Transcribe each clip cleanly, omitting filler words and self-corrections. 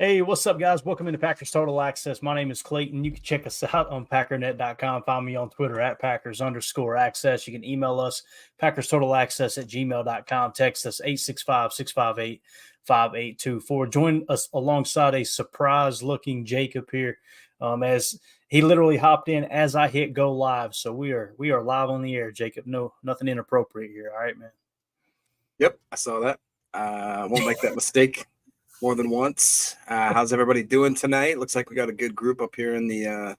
Hey, what's up, guys? Welcome into Packers Total Access. My name is Clayton. You can check us out on packernet.com. Find me on Twitter at Packers_access. You can email us, PackersTotalAccess@gmail.com. Text us 865-658-5824. Join us alongside a surprise-looking Jacob here, as he literally hopped in as I hit go live. So we are live on the air, Jacob. No, nothing inappropriate here. All right, man. Yep, I saw that. Won't make that mistake more than once. How's everybody doing tonight? Looks like we got a good group up here in the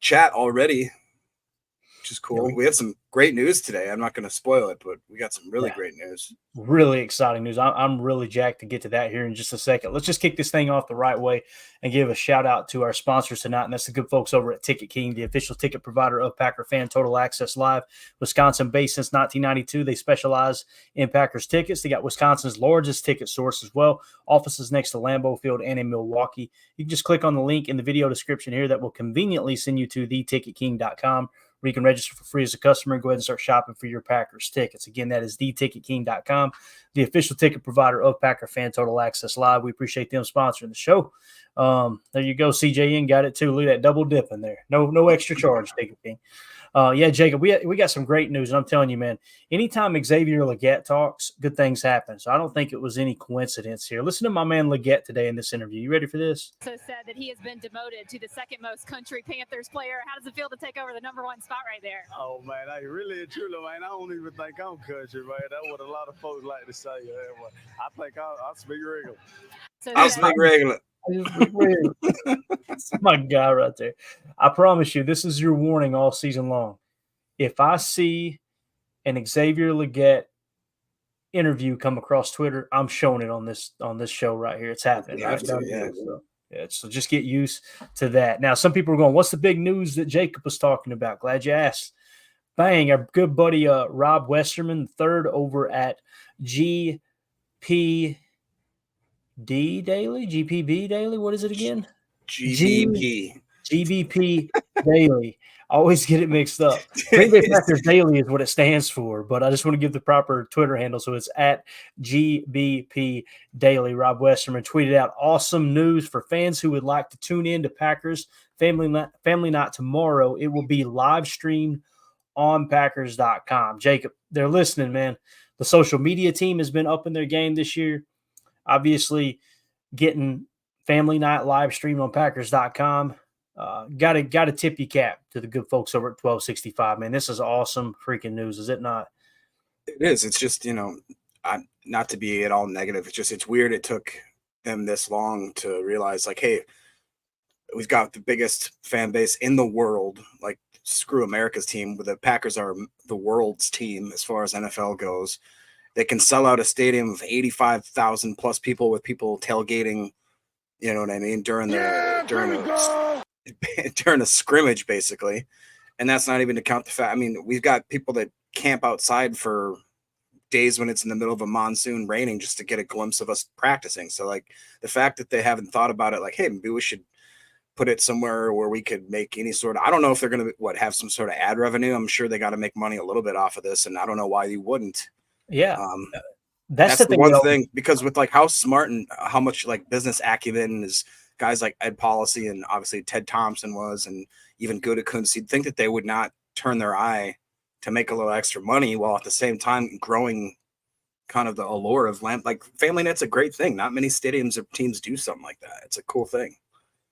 chat already, which is cool. We have some great news today. I'm not going to spoil it, but we got some really great news. Really exciting news. I'm really jacked to get to that here in just a second. Let's just kick this thing off the right way and give a shout out to our sponsors tonight, and that's the good folks over at Ticket King, the official ticket provider of Packer Fan Total Access Live. Wisconsin-based since 1992. They specialize in Packers tickets. They got Wisconsin's largest ticket source as well. Offices next to Lambeau Field and in Milwaukee. You can just click on the link in the video description here that will conveniently send you to theticketking.com, where you can register for free as a customer and go ahead and start shopping for your Packers tickets. Again, that is theticketking.com, the official ticket provider of Packer Fan Total Access Live. We appreciate them sponsoring the show. There you go. CJN got it too. Look at that double dip in there. No extra charge, Ticket King. Yeah, Jacob, we got some great news, and I'm telling you, man, anytime Xavier Legette talks, good things happen. So I don't think it was any coincidence here. Listen to my man Legette today in this interview. You ready for this? So said that he has been demoted to the second most country Panthers player. How does it feel to take over the number one spot right there? Oh, man, I really and truly, man, I don't even think I'm country, man. That's what a lot of folks like to say. I think I'll speak regular. So I'll speak regular. That's my guy right there. I promise you, this is your warning all season long. If I see an Xavier Legette interview come across Twitter, I'm showing it on this show right here. It's happening. So just get used to that. Now, some people are going, what's the big news that Jacob was talking about? Glad you asked. Bang, our good buddy Rob Westerman, third over at GPB Daily. What is it again? GBP Daily. I always get it mixed up. Green Bay Packers Daily is what it stands for, but I just want to give the proper Twitter handle. So it's at GBP Daily. Rob Westerman tweeted out awesome news for fans who would like to tune in to Packers Family Night tomorrow. It will be live streamed on Packers.com. Jacob, they're listening, man. The social media team has been up in their game this year. Obviously, getting Family Night live streamed on Packers.com. Got to tip your cap to the good folks over at 1265, man. This is awesome freaking news, is it not? It is. It's just, not to be at all negative. It's weird it took them this long to realize, like, hey, we've got the biggest fan base in the world. Like, screw America's team. The Packers are the world's team as far as NFL goes. They can sell out a stadium of 85,000 plus people with people tailgating, you know what I mean, during a scrimmage, basically. And that's not even to count the fact, I mean, we've got people that camp outside for days when it's in the middle of a monsoon raining just to get a glimpse of us practicing. So, like, the fact that they haven't thought about it, like, hey, maybe we should put it somewhere where we could make any sort of, I don't know if they're going to, have some sort of ad revenue. I'm sure they got to make money a little bit off of this, and I don't know why you wouldn't. Yeah. That's the one thing, because with, like, how smart and how much, like, business acumen is guys like Ed Policy and obviously Ted Thompson was, and even Gutekunst, you'd think that they would not turn their eye to make a little extra money while at the same time growing kind of the allure of like Family Night's a great thing. Not many stadiums or teams do something like that. It's a cool thing.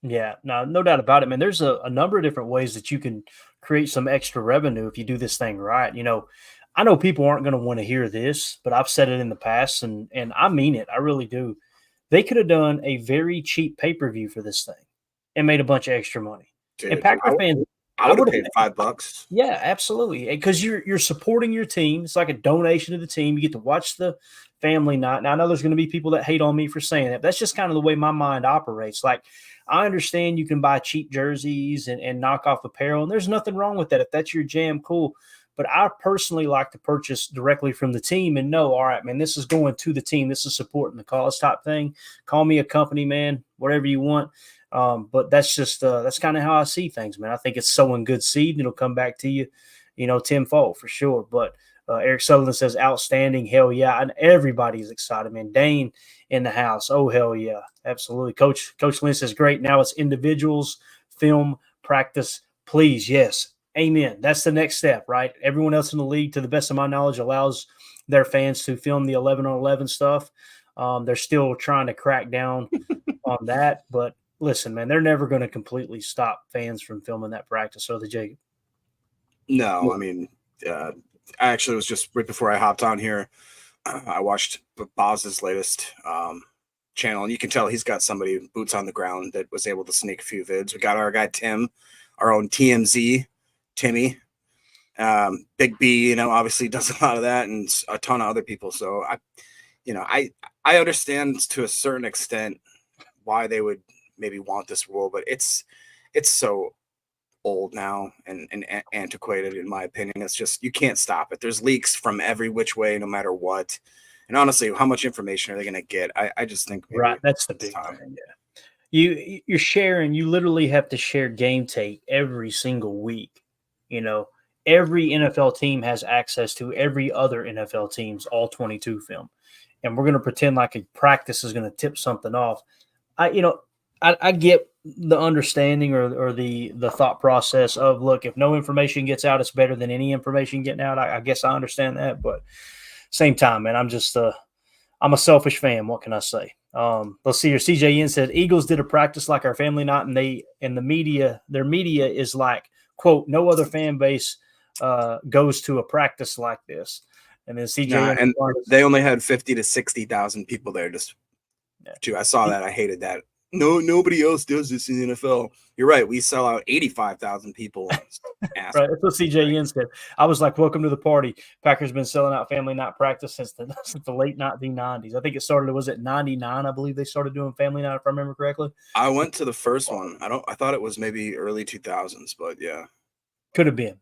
Yeah, no doubt about it, man. There's a number of different ways that you can create some extra revenue if you do this thing right. I know people aren't going to want to hear this, but I've said it in the past, and I mean it. I really do. They could have done a very cheap pay-per-view for this thing and made a bunch of extra money. Dude, and Packer fans, I would have paid $5. Yeah, absolutely. Because you're supporting your team. It's like a donation to the team. You get to watch the Family Night. Now, I know there's going to be people that hate on me for saying that. But that's just kind of the way my mind operates. Like, I understand you can buy cheap jerseys and knock off apparel, and there's nothing wrong with that. If that's your jam, cool. But I personally like to purchase directly from the team and know, all right, man, this is going to the team. This is supporting the cause type thing. Call me a company, man, whatever you want. But that's just that's kind of how I see things, man. I think it's sowing good seed, and it'll come back to you, tenfold for sure. But Eric Sutherland says, outstanding. Hell yeah. And everybody's excited, man. Dane in the house. Oh, hell yeah. Absolutely. Coach Lynn says, great. Now it's individuals, film, practice. Please. Yes. Amen. That's the next step, right? Everyone else in the league, to the best of my knowledge, allows their fans to film the 11-on-11 stuff. They're still trying to crack down on that. But listen, man, they're never going to completely stop fans from filming that practice, or the Jacob. No, I mean, I actually was just right before I hopped on here. I watched Boz's latest channel, and you can tell he's got somebody boots on the ground that was able to sneak a few vids. We got our guy Tim, our own TMZ, Timmy. Big B, obviously does a lot of that, and a ton of other people. So I understand to a certain extent why they would maybe want this rule, but it's so old now and antiquated, in my opinion. It's just, you can't stop it. There's leaks from every which way, no matter what. And honestly, how much information are they going to get? I just think Right, that's the big thing. Yeah, you're sharing. You literally have to share game tape every single week. Every NFL team has access to every other NFL team's all 22 film, and we're going to pretend like a practice is going to tip something off. I get the understanding or the thought process of, look, if no information gets out, it's better than any information getting out. I guess I understand that, but same time, man, I'm a selfish fan. What can I say? Let's see here. CJN said Eagles did a practice like our family night, and their media is like, quote, no other fan base goes to a practice like this. And then CJN, and they only had 50 to 60,000 people there. I saw that. I hated that. No, nobody else does this in the NFL. You're right. We sell out 85,000 people. Right. That's what CJN said. I was like, welcome to the party. Packers been selling out family night practice since the late 1990s. I think it started, was it 99? I believe they started doing family night, if I remember correctly. I went to the first one. I thought it was maybe early 2000s, but yeah. Could have been.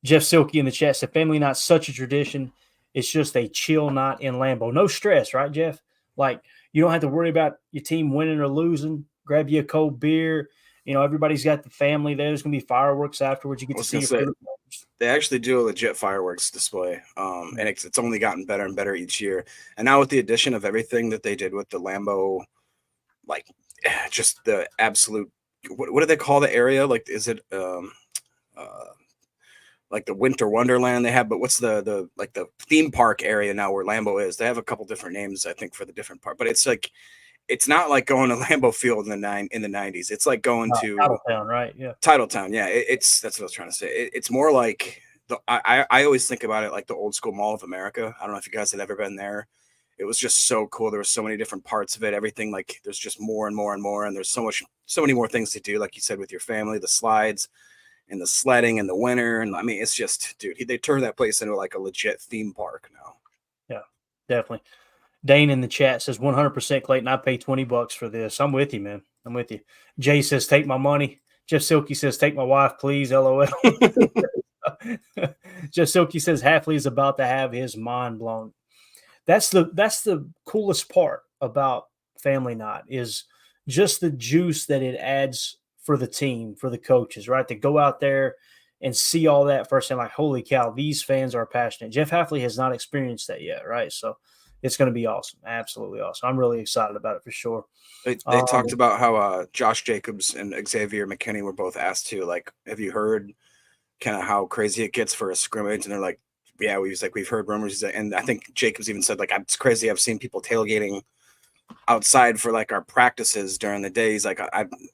Jeff Silky in the chat said family night's such a tradition. It's just a chill night in Lambeau. No stress, right, Jeff? Like, you don't have to worry about your team winning or losing. Grab you a cold beer. Everybody's got the family there. There's going to be fireworks afterwards. You get to see your favorite players. They actually do a legit fireworks display, and it's only gotten better and better each year. And now with the addition of everything that they did with the Lambeau, like just the absolute, what do they call the area? Like, is it like the Winter Wonderland they have? But what's the theme park area now where Lambeau is? They have a couple different names, I think, for the different part. But it's like, it's not like going to Lambeau Field in the 90s. It's like going to Titletown, right? Yeah, Titletown. Yeah, that's what I was trying to say. It's more like I always think about it like the old school Mall of America. I don't know if you guys have ever been there. It was just so cool. There were so many different parts of it. Everything, like, there's just more and more and more, and there's so many more things to do. Like you said, with your family, the slides and the sledding in the winter. And I mean, it's just, dude, they turned that place into like a legit theme park now. Yeah, definitely. Dane in the chat says 100% Clayton. I pay $20 for this. I'm with you, man. I'm with you. Jay says, take my money. Jeff Silky says, take my wife, please. LOL. Jeff Silky says, Halfley is about to have his mind blown. That's the coolest part about family night, is just the juice that it adds for the team, for the coaches, right? To go out there and see all that firsthand, like, holy cow, these fans are passionate. Jeff Halfley has not experienced that yet, right? So it's going to be awesome. Absolutely awesome. I'm really excited about it for sure. They talked about how Josh Jacobs and Xavier McKinney were both asked to, like, have you heard kind of how crazy it gets for a scrimmage? And they're like, yeah, we've heard rumors. And I think Jacobs even said, like, it's crazy. I've seen people tailgating outside for like our practices during the day. He's like,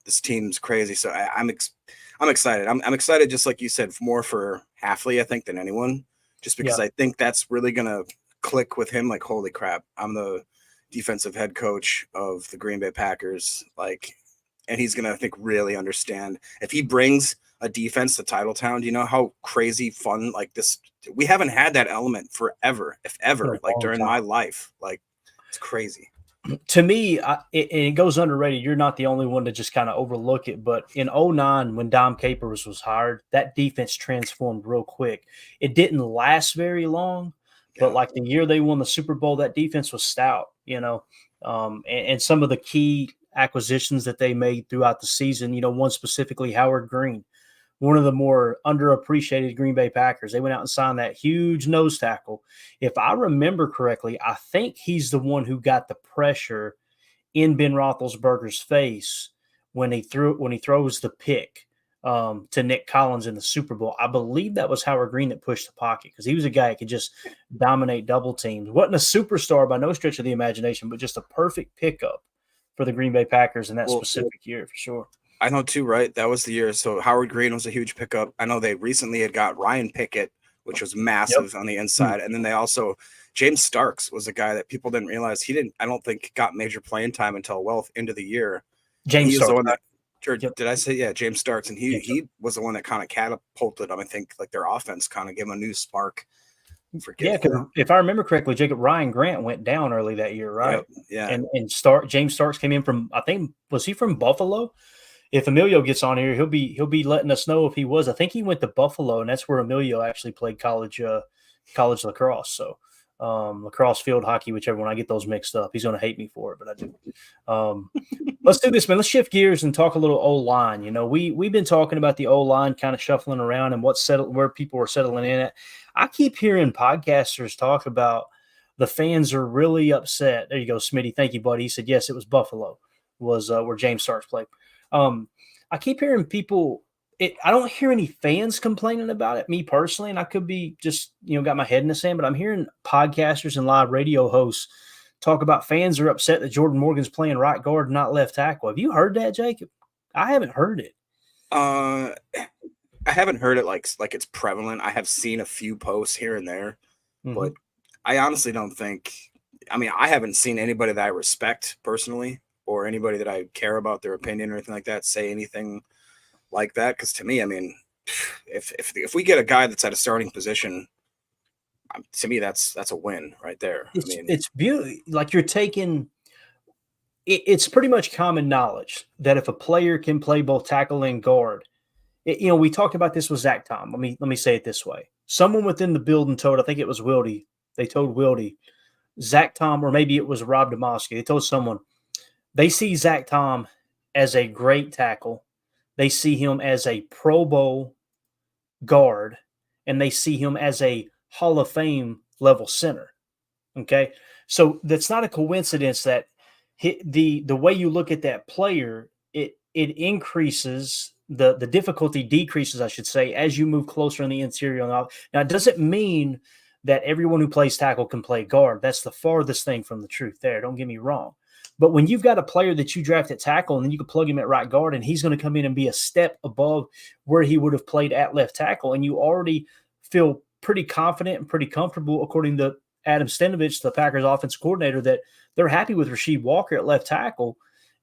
this team's crazy. So I'm excited. I'm excited, just like you said, more for Halfley, I think, than anyone, just because I think that's really going to click with him. Like, holy crap, I'm the defensive head coach of the Green Bay Packers. Like, and he's going to, I think, really understand if he brings a defense to Titletown. Do you know how crazy fun, like, this, we haven't had that element forever, if ever, like during my life. Like, it's crazy. To me, it goes underrated. You're not the only one to just kind of overlook it. But in 2009, when Dom Capers was hired, that defense transformed real quick. It didn't last very long, but like the year they won the Super Bowl, that defense was stout, and some of the key acquisitions that they made throughout the season, one specifically, Howard Green, one of the more underappreciated Green Bay Packers. They went out and signed that huge nose tackle. If I remember correctly, I think he's the one who got the pressure in Ben Roethlisberger's face when he throws the pick to Nick Collins in the Super Bowl. I believe that was Howard Green that pushed the pocket because he was a guy that could just dominate double teams. Wasn't a superstar by no stretch of the imagination, but just a perfect pickup for the Green Bay Packers in that specific year for sure. I know too, right? That was the year. So Howard Green was a huge pickup. I know they recently had got Ryan Pickett, which was massive on the inside. And then they also, James Starks was a guy that people didn't realize I don't think got major playing time until well into the year. James Starks. The one that, did I say, yeah, James Starks. And he was the one that kind of catapulted them. I think like their offense kind of gave them a new spark. Yeah, because if I remember correctly, Ryan Grant went down early that year, right? Yep, yeah. And James Starks came in from, I think, was he from Buffalo? If Emilio gets on here, he'll be letting us know if he was. I think he went to Buffalo, and that's where Emilio actually played college lacrosse. So lacrosse, field hockey, whichever one. I get those mixed up. He's going to hate me for it, but I do. Let's do this, man. Let's shift gears and talk a little O-line. You know, we've been talking about the O-line kind of shuffling around and where people are settling in at. I keep hearing podcasters talk about the fans are really upset. There you go, Smitty. Thank you, buddy. He said, yes, it was Buffalo was where James Starks played. I keep hearing people I don't hear any fans complaining about it, me personally, and I could be just, got my head in the sand, but I'm hearing podcasters and live radio hosts talk about fans are upset that Jordan Morgan's playing right guard, not left tackle. Have you heard that, Jacob? I haven't heard it. I haven't heard it like it's prevalent. I have seen a few posts here and there, but I honestly don't think, I haven't seen anybody that I respect personally or anybody that I care about their opinion or anything like that say anything like that. Because to me, if we get a guy that's at a starting position, to me that's a win right there. It's beautiful. Like you're taking. It's pretty much common knowledge that if a player can play both tackle and guard, we talked about this with Zach Tom. Let me say it this way: someone within the building told, I think it was Wildy. They told Wildy, Zach Tom, or maybe it was Rob Demoski. They told someone they see Zach Tom as a great tackle. They see him as a Pro Bowl guard, and they see him as a Hall of Fame level center. Okay, so that's not a coincidence that the way you look at that player, it increases the difficulty decreases, I should say, as you move closer in the interior. Now, it doesn't mean that everyone who plays tackle can play guard. That's the farthest thing from the truth there. Don't get me wrong. But when you've got a player that you draft at tackle and then you can plug him at right guard and he's going to come in and be a step above where he would have played at left tackle, and you already feel pretty confident and pretty comfortable, according to Adam Stenovich, the Packers offensive coordinator, that they're happy with Rasheed Walker at left tackle.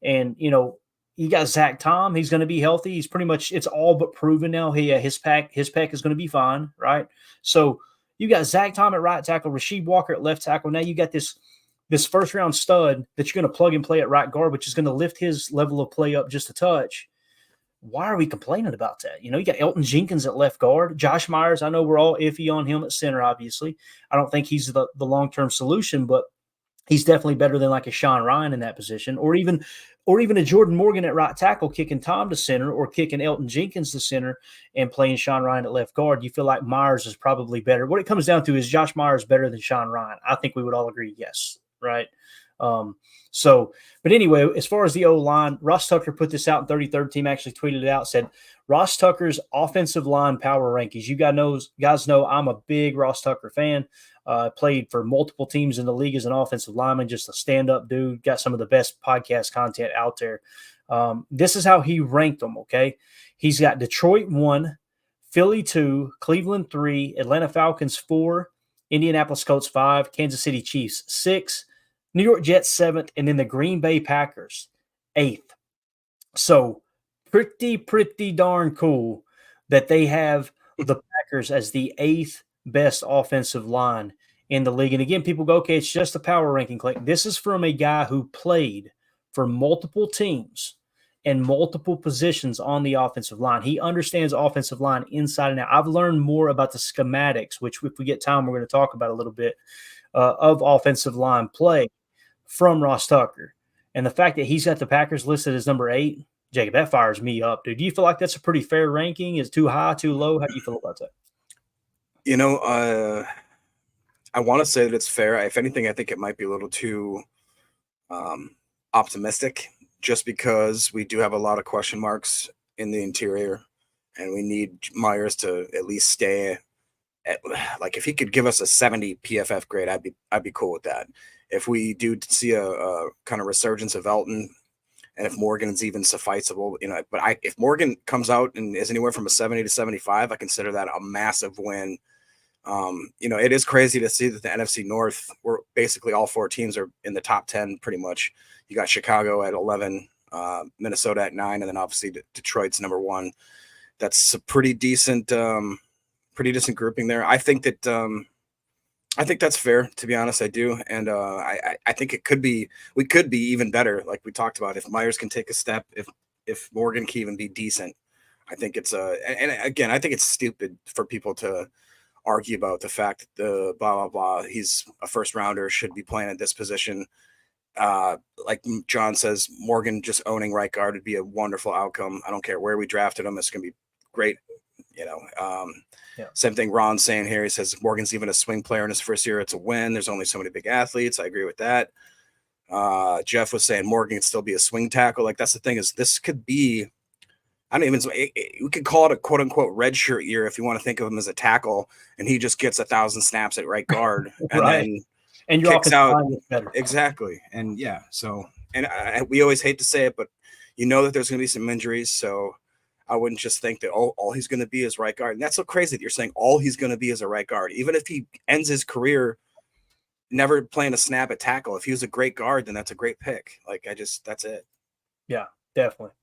And, you got Zach Tom. He's going to be healthy. He's pretty much, it's all but proven now. His pec is going to be fine, right? So you got Zach Tom at right tackle, Rasheed Walker at left tackle. Now you got this first round stud that you're going to plug and play at right guard, which is going to lift his level of play up just a touch. Why are we complaining about that? You got Elton Jenkins at left guard. Josh Myers, I know we're all iffy on him at center, obviously. I don't think he's the long-term solution, but he's definitely better than like a Sean Ryan in that position, or even a Jordan Morgan at right tackle kicking Tom to center, or kicking Elton Jenkins to center and playing Sean Ryan at left guard. You feel like Myers is probably better. What it comes down to is Josh Myers better than Sean Ryan. I think we would all agree, yes. Right. But anyway, as far as the O-line, Ross Tucker put this out in 33rd Team, actually tweeted it out, said Ross Tucker's offensive line power rankings. You guys know I'm a big Ross Tucker fan. Played for multiple teams in the league as an offensive lineman, just a stand-up dude, got some of the best podcast content out there. This is how he ranked them, okay? He's got Detroit 1, Philly 2, Cleveland 3, Atlanta Falcons 4, Indianapolis Colts 5, Kansas City Chiefs 6, New York Jets 7th, and then the Green Bay Packers 8th. So pretty darn cool that they have the Packers as the 8th best offensive line in the league. And again, people go, okay, it's just a power ranking click. This is from a guy who played for multiple teams and multiple positions on the offensive line. He understands offensive line inside and out. I've learned more about the schematics, which if we get time, we're going to talk about a little bit of offensive line play from Ross Tucker. And the fact that he's got the Packers listed as number 8, Jacob, that fires me up, dude. Do you feel like that's a pretty fair ranking? Is it too high, too low? How do you feel about that? You know, I want to say that it's fair. If anything, I think it might be a little too optimistic, just because we do have a lot of question marks in the interior, and we need Myers to at least stay at, like, if he could give us a 70 PFF grade, I'd be cool with that. If we do see a kind of resurgence of Elton, and if Morgan's even sufficeable, but if Morgan comes out and is anywhere from a 70 to 75, I consider that a massive win. It is crazy to see that the NFC North, where basically all 4 teams are in the top 10 pretty much. You got Chicago at 11, Minnesota at 9, and then obviously Detroit's number 1. That's a pretty decent grouping there. I think that's fair, to be honest. I do, and I think we could be even better, like we talked about. If Myers can take a step, if Morgan can even be decent, I think it's and again, I think it's stupid for people to argue about the fact that the blah blah blah. He's a first rounder, should be playing at this position. Like John says, Morgan just owning right guard would be a wonderful outcome. I don't care where we drafted him; it's going to be great. Same thing Ron's saying here. He says Morgan's even a swing player in his first year. It's a win. There's only so many big athletes. I agree with that. Jeff was saying Morgan can still be a swing tackle. Like, that's the thing, is this could be, we could call it a quote unquote red shirt year if you want to think of him as a tackle, and he just gets 1,000 snaps at right guard and right. then and your kicks out. Better. Exactly. And yeah, so, and we always hate to say it, but that there's going to be some injuries. So I wouldn't just think that all he's going to be is right guard. And that's so crazy that you're saying all he's going to be is a right guard. Even if he ends his career never playing a snap at tackle, if he was a great guard, then that's a great pick. Like, that's it. Yeah, definitely.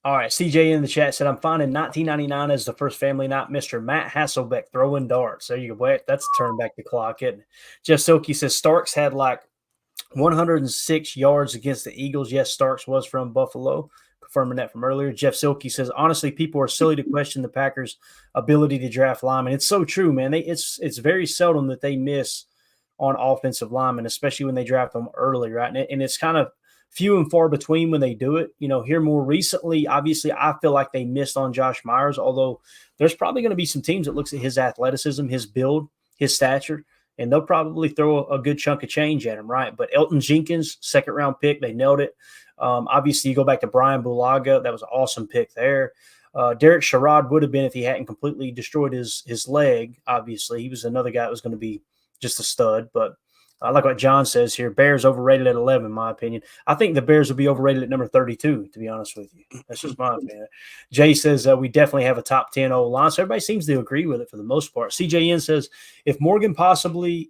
All right, CJ in the chat said, I'm finding 1999 as the first family night. Mr. Matt Hasselbeck throwing darts. There you go. That's turn back the clock, isn't it? Jeff Silky says Starks had like 106 yards against the Eagles. Yes, Starks was from Buffalo. Confirming that from earlier. Jeff Silky says, honestly, people are silly to question the Packers' ability to draft linemen. It's so true, man. It's very seldom that they miss on offensive linemen, especially when they draft them early, right? And it's kind of few and far between when they do it. Here more recently, obviously, I feel like they missed on Josh Myers, although there's probably going to be some teams that looks at his athleticism, his build, his stature, and they'll probably throw a good chunk of change at him, right? But Elton Jenkins, second-round pick, they nailed it. Obviously, you go back to Brian Bulaga. That was an awesome pick there. Derek Sherrod would have been if he hadn't completely destroyed his leg. Obviously, he was another guy that was going to be just a stud. But I like what John says here. Bears overrated at 11, in my opinion. I think the Bears will be overrated at number 32, to be honest with you. That's just my opinion. Jay says we definitely have a top 10 O-line. So everybody seems to agree with it for the most part. CJN says, is Morgan possibly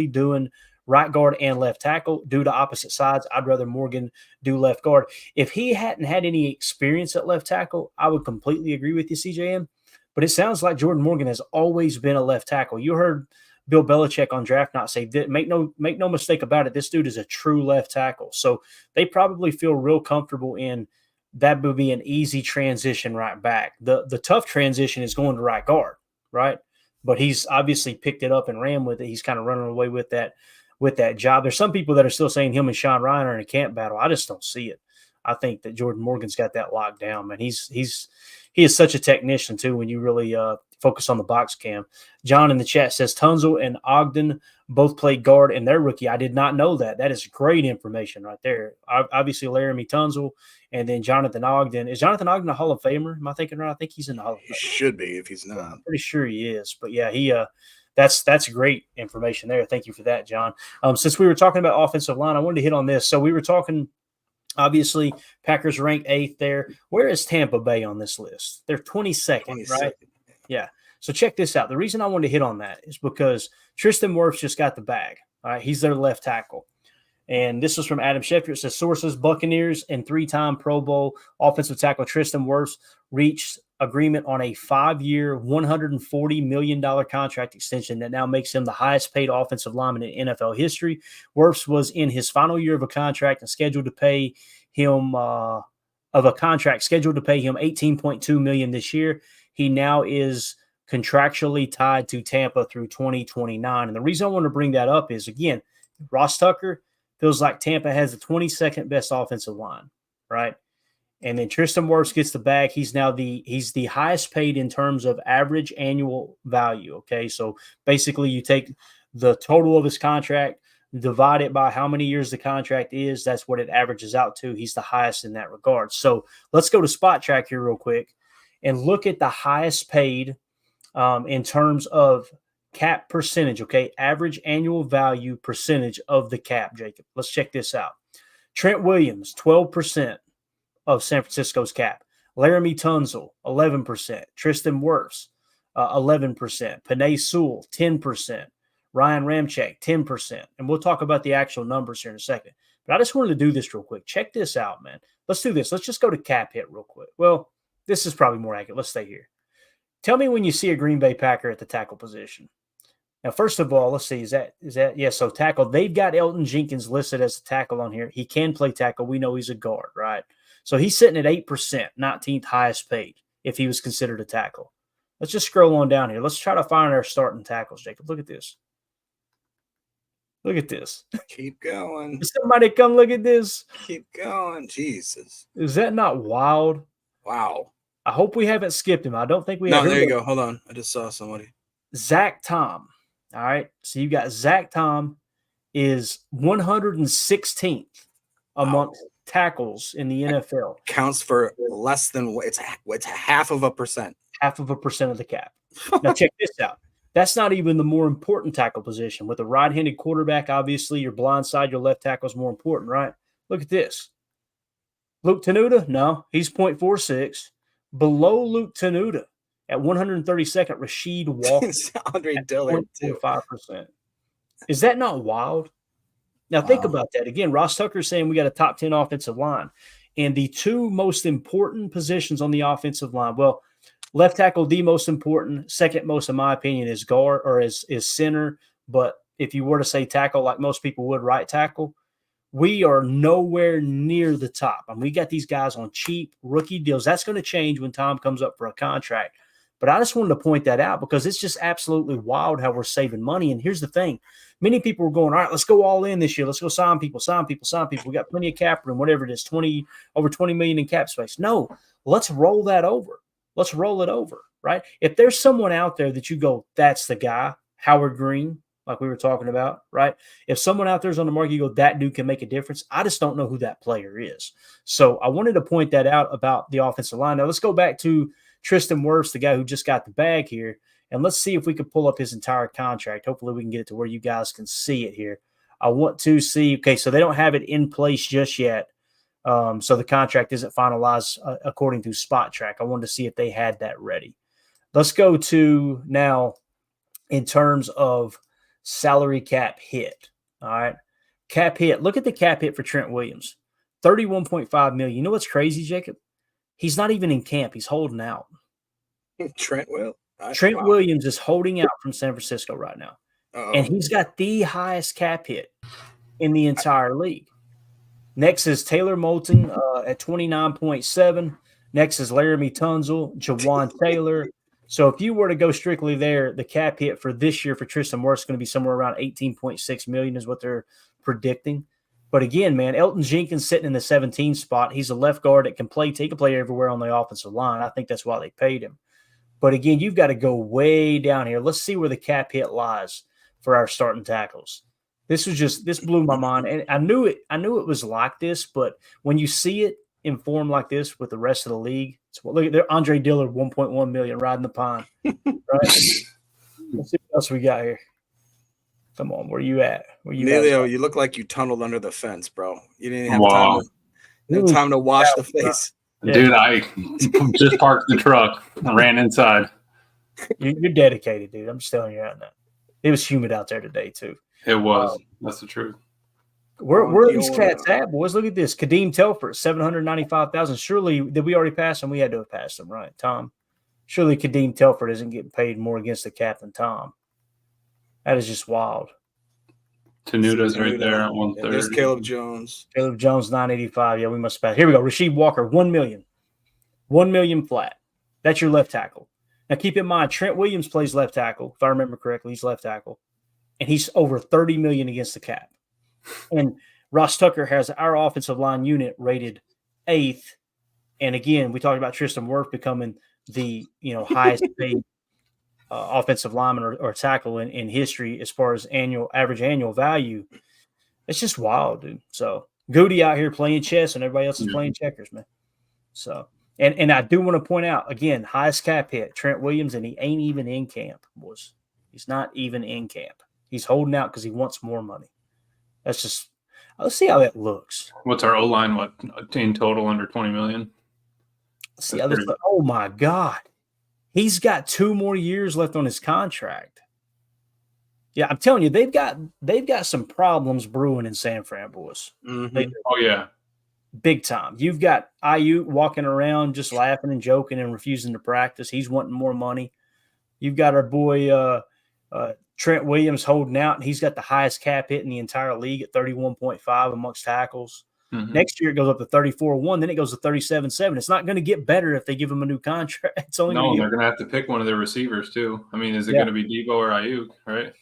doing right guard and left tackle due to opposite sides? I'd rather Morgan do left guard. If he hadn't had any experience at left tackle, I would completely agree with you, CJN. But it sounds like Jordan Morgan has always been a left tackle. You heard Bill Belichick on Draft Night say, make no mistake about it, this dude is a true left tackle. So they probably feel real comfortable in that would be an easy transition right back. The tough transition is going to right guard, right? But he's obviously picked it up and ran with it. He's kind of running away with that job. There's some people that are still saying him and Sean Ryan are in a camp battle. I just don't see it. I think that Jordan Morgan's got that locked down, man. He is such a technician too when you really focus on the box cam. John in the chat says Tunzel and Ogden both played guard in their rookie. I did not know that. That is great information right there. Obviously, Laramie Tunzel and then Jonathan Ogden. Is Jonathan Ogden a Hall of Famer? Am I thinking right? I think he's in the Hall of Famer. He should be if he's not. I'm pretty sure he is. But yeah, that's great information there. Thank you for that, John. Since we were talking about offensive line, I wanted to hit on this. So we were talking, obviously, Packers rank 8th there. Where is Tampa Bay on this list? They're 22nd, right? Yeah. So check this out. The reason I wanted to hit on that is because Tristan Wirfs just got the bag. All right. He's their left tackle. And this was from Adam Schefter. It says sources, Buccaneers and 3-time Pro Bowl offensive tackle Tristan Wirfs reached agreement on a 5-year, $140 million contract extension that now makes him the highest paid offensive lineman in NFL history. Wirfs was in his final year of a contract and scheduled to pay him $18.2 million this year. He now is contractually tied to Tampa through 2029. And the reason I want to bring that up is, again, Ross Tucker feels like Tampa has the 22nd best offensive line, right? And then Tristan Wirfs gets the bag. He's the highest paid in terms of average annual value. Okay, so basically you take the total of his contract, divide it by how many years the contract is. That's what it averages out to. He's the highest in that regard. So let's go to Spot Track here real quick and look at the highest paid in terms of cap percentage. Okay, average annual value percentage of the cap. Jacob, let's check this out. Trent Williams, 12% of San Francisco's cap. Laramie Tunzel, 11%. Tristan Wirfs, 11%. Penei Sewell, 10%. Ryan Ramczyk, 10%. And we'll talk about the actual numbers here in a second. But I just wanted to do this real quick. Check this out, man. Let's do this. Let's just go to cap hit real quick. Well, this is probably more accurate. Let's stay here. Tell me when you see a Green Bay Packer at the tackle position. Now, first of all, let's see. Is that yeah? So tackle. They've got Elton Jenkins listed as a tackle on here. He can play tackle. We know he's a guard, right? So he's sitting at 8%, 19th highest paid if he was considered a tackle. Let's just scroll on down here. Let's try to find our starting tackles, Jacob. Look at this. Look at this. Keep going. Somebody come look at this. Keep going. Jesus. Is that not wild? Wow. I hope we haven't skipped him. I don't think we No, have. there you go. Hold on. I just saw somebody. Zach Tom. All right. So you got Zach Tom is 116th amongst tackles in the NFL. Counts for less than it's half of a percent. Half of a percent of the cap. Now check this out. That's not even the more important tackle position. With a right-handed quarterback, obviously your blind side, your left tackle is more important, right? Look at this. Luke Tenuta, no, he's 0.46. Below Luke Tenuta at 132nd, Rasheed Walker. Andre Dillard, 0.5%. Is that not wild? Now think about that. Again, Ross Tucker is saying we got a top 10 offensive line. And the two most important positions on the offensive line, well, left tackle, the most important. Second most, in my opinion, is guard or is center. But if you were to say tackle, like most people would, right tackle, we are nowhere near the top. And we got these guys on cheap rookie deals. That's going to change when Tom comes up for a contract. But I just wanted to point that out because it's just absolutely wild how we're saving money. And here's the thing. Many people were going, all right, let's go all in this year. Let's go sign people. We got plenty of cap room, whatever it is, over 20 million in cap space. No, let's roll that over. Let's roll it over, right? If there's someone out there that you go, that's the guy, Howard Green, like we were talking about, right? If someone out there's on the market, you go, that dude can make a difference. I just don't know who that player is. So I wanted to point that out about the offensive line. Now let's go back to Tristan Wirfs, the guy who just got the bag here, and let's see if we can pull up his entire contract. Hopefully we can get it to where you guys can see it here. I want to see, okay, so they don't have it in place just yet. So the contract isn't finalized according to Spot Track. I wanted to see if they had that ready. Let's go to now in terms of salary cap hit. All right. Cap hit. Look at the cap hit for Trent Williams. 31.5 million. You know what's crazy, Jacob? He's not even in camp. He's holding out. Trent Williams is holding out from San Francisco right now. And he's got the highest cap hit in the entire league. Next is Taylor Moulton at 29.7. Next is Laramie Tunzel, Jawan Taylor. So if you were to go strictly there, the cap hit for this year for Tristan Wirfs is going to be somewhere around 18.6 million is what they're predicting. But again, man, Elton Jenkins sitting in the 17 spot. He's a left guard that can play. He can play everywhere on the offensive line. I think that's why they paid him. But again, you've got to go way down here. Let's see where the cap hit lies for our starting tackles. This blew my mind. And I knew it was like this, but when you see it in form like this with the rest of the league, look at there, Andre Dillard, 1.1 million riding the pine. Right? Let's see what else we got here. Come on, where you at? Emilio, you look like you tunneled under the fence, bro. You didn't have time to wash the face. Dude, I just parked the truck and ran inside. You're dedicated, dude. I'm just telling you right now. It was humid out there today, too. It was. That's the truth. Where are these cats at, boys? Look at this. Kadeem Telford, 795,000. Surely, did we already pass him? We had to have passed him, right, Tom? Surely Kadeem Telford isn't getting paid more against the cap than Tom. That is just wild. Tenuta's right there at 130. There's Caleb Jones. 985. Yeah, we must pass. Here we go. Rasheed Walker, 1 million. 1 million flat. That's your left tackle. Now, keep in mind, Trent Williams plays left tackle. If I remember correctly, he's left tackle. And he's over 30 million against the cap. And Ross Tucker has our offensive line unit rated 8th And again, we talked about Tristan Wirth becoming the highest paid offensive lineman or tackle in history as far as average annual value. It's just wild, dude. So Goody out here playing chess and everybody else is playing checkers, man. So and I do want to point out again, highest cap hit, Trent Williams, and he ain't even in camp, boys. He's not even in camp. He's holding out because he wants more money. That's just let's see how that looks. What's our O line? What in total under 20 million? Let's see how this. Oh my God, he's got 2 more years left on his contract. Yeah, I'm telling you, they've got some problems brewing in San Fran, boys. Mm-hmm. Oh yeah, big time. You've got Ayuk walking around just laughing and joking and refusing to practice. He's wanting more money. You've got our boy Trent Williams holding out, and he's got the highest cap hit in the entire league at 31.5 amongst tackles. Mm-hmm. Next year it goes up to 34.1, then it goes to 37.7. It's not going to get better if they give him a new contract. It's only they're going to have to pick one of their receivers too. I mean, is it going to be Debo or Ayuk, right?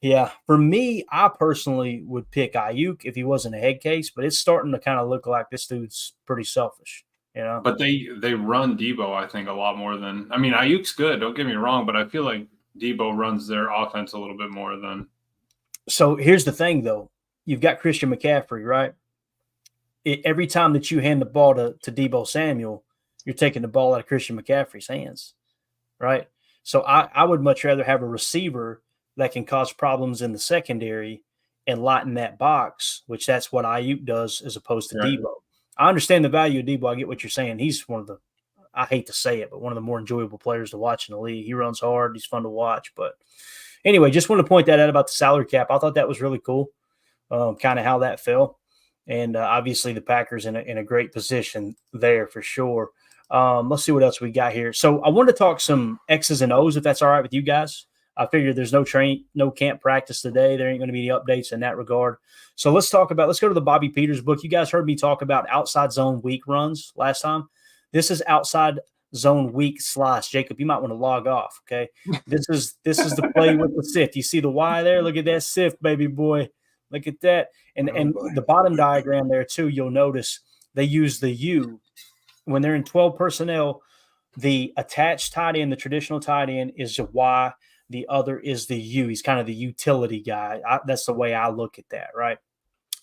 Yeah, for me, I personally would pick Ayuk if he wasn't a head case, but it's starting to kind of look like this dude's pretty selfish, But they run Debo, I think, a lot more than – I mean, Ayuk's good, don't get me wrong, but I feel like Debo runs their offense a little bit more than – So here's the thing, though. You've got Christian McCaffrey, right? Every time that you hand the ball to Debo Samuel, you're taking the ball out of Christian McCaffrey's hands, right? So I would much rather have a receiver – that can cause problems in the secondary and lighten that box, which that's what Ayuk does as opposed to Debo. I understand the value of Debo. I get what you're saying. He's one of the, I hate to say it, but one of the more enjoyable players to watch in the league. He runs hard. He's fun to watch. But anyway, just want to point that out about the salary cap. I thought that was really cool, kind of how that fell. And obviously the Packers in a great position there for sure. Let's see what else we got here. So I wanted to talk some X's and O's, if that's all right with you guys. I figured there's no camp practice today. There ain't going to be any updates in that regard. So let's go to the Bobby Peters book. You guys heard me talk about outside zone weak runs last time. This is outside zone weak slice. Jacob, you might want to log off. Okay. This is the play with the sift. You see the Y there? Look at that sift, baby boy. Look at that. And the bottom diagram there too, you'll notice they use the U when they're in 12 personnel. The attached tight end, the traditional tight end is a Y. The other is the U. He's kind of the utility guy. That's the way I look at that, right?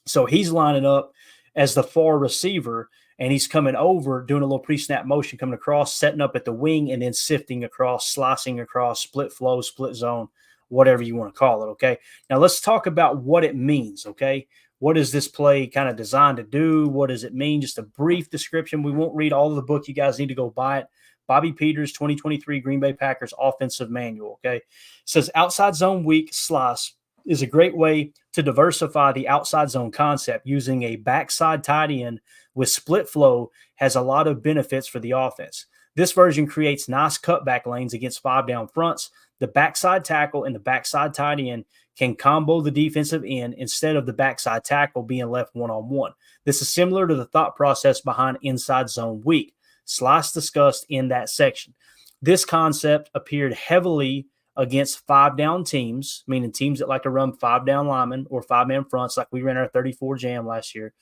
So he's lining up as the far receiver, and he's coming over, doing a little pre-snap motion, coming across, setting up at the wing, and then sifting across, slicing across, split flow, split zone, whatever you want to call it, okay? Now let's talk about what it means, okay? What is this play kind of designed to do? What does it mean? Just a brief description. We won't read all of the book. You guys need to go buy it. Bobby Peters, 2023 Green Bay Packers offensive manual, okay? It says outside zone weak slice is a great way to diversify the outside zone concept. Using a backside tight end with split flow has a lot of benefits for the offense. This version creates nice cutback lanes against 5 down fronts. The backside tackle and the backside tight end can combo the defensive end instead of the backside tackle being left one-on-one. This is similar to the thought process behind inside zone weak. Slice discussed in that section. This concept appeared heavily against 5 down teams, meaning teams that like to run 5 down linemen or 5-man fronts like we ran our 34 jam last year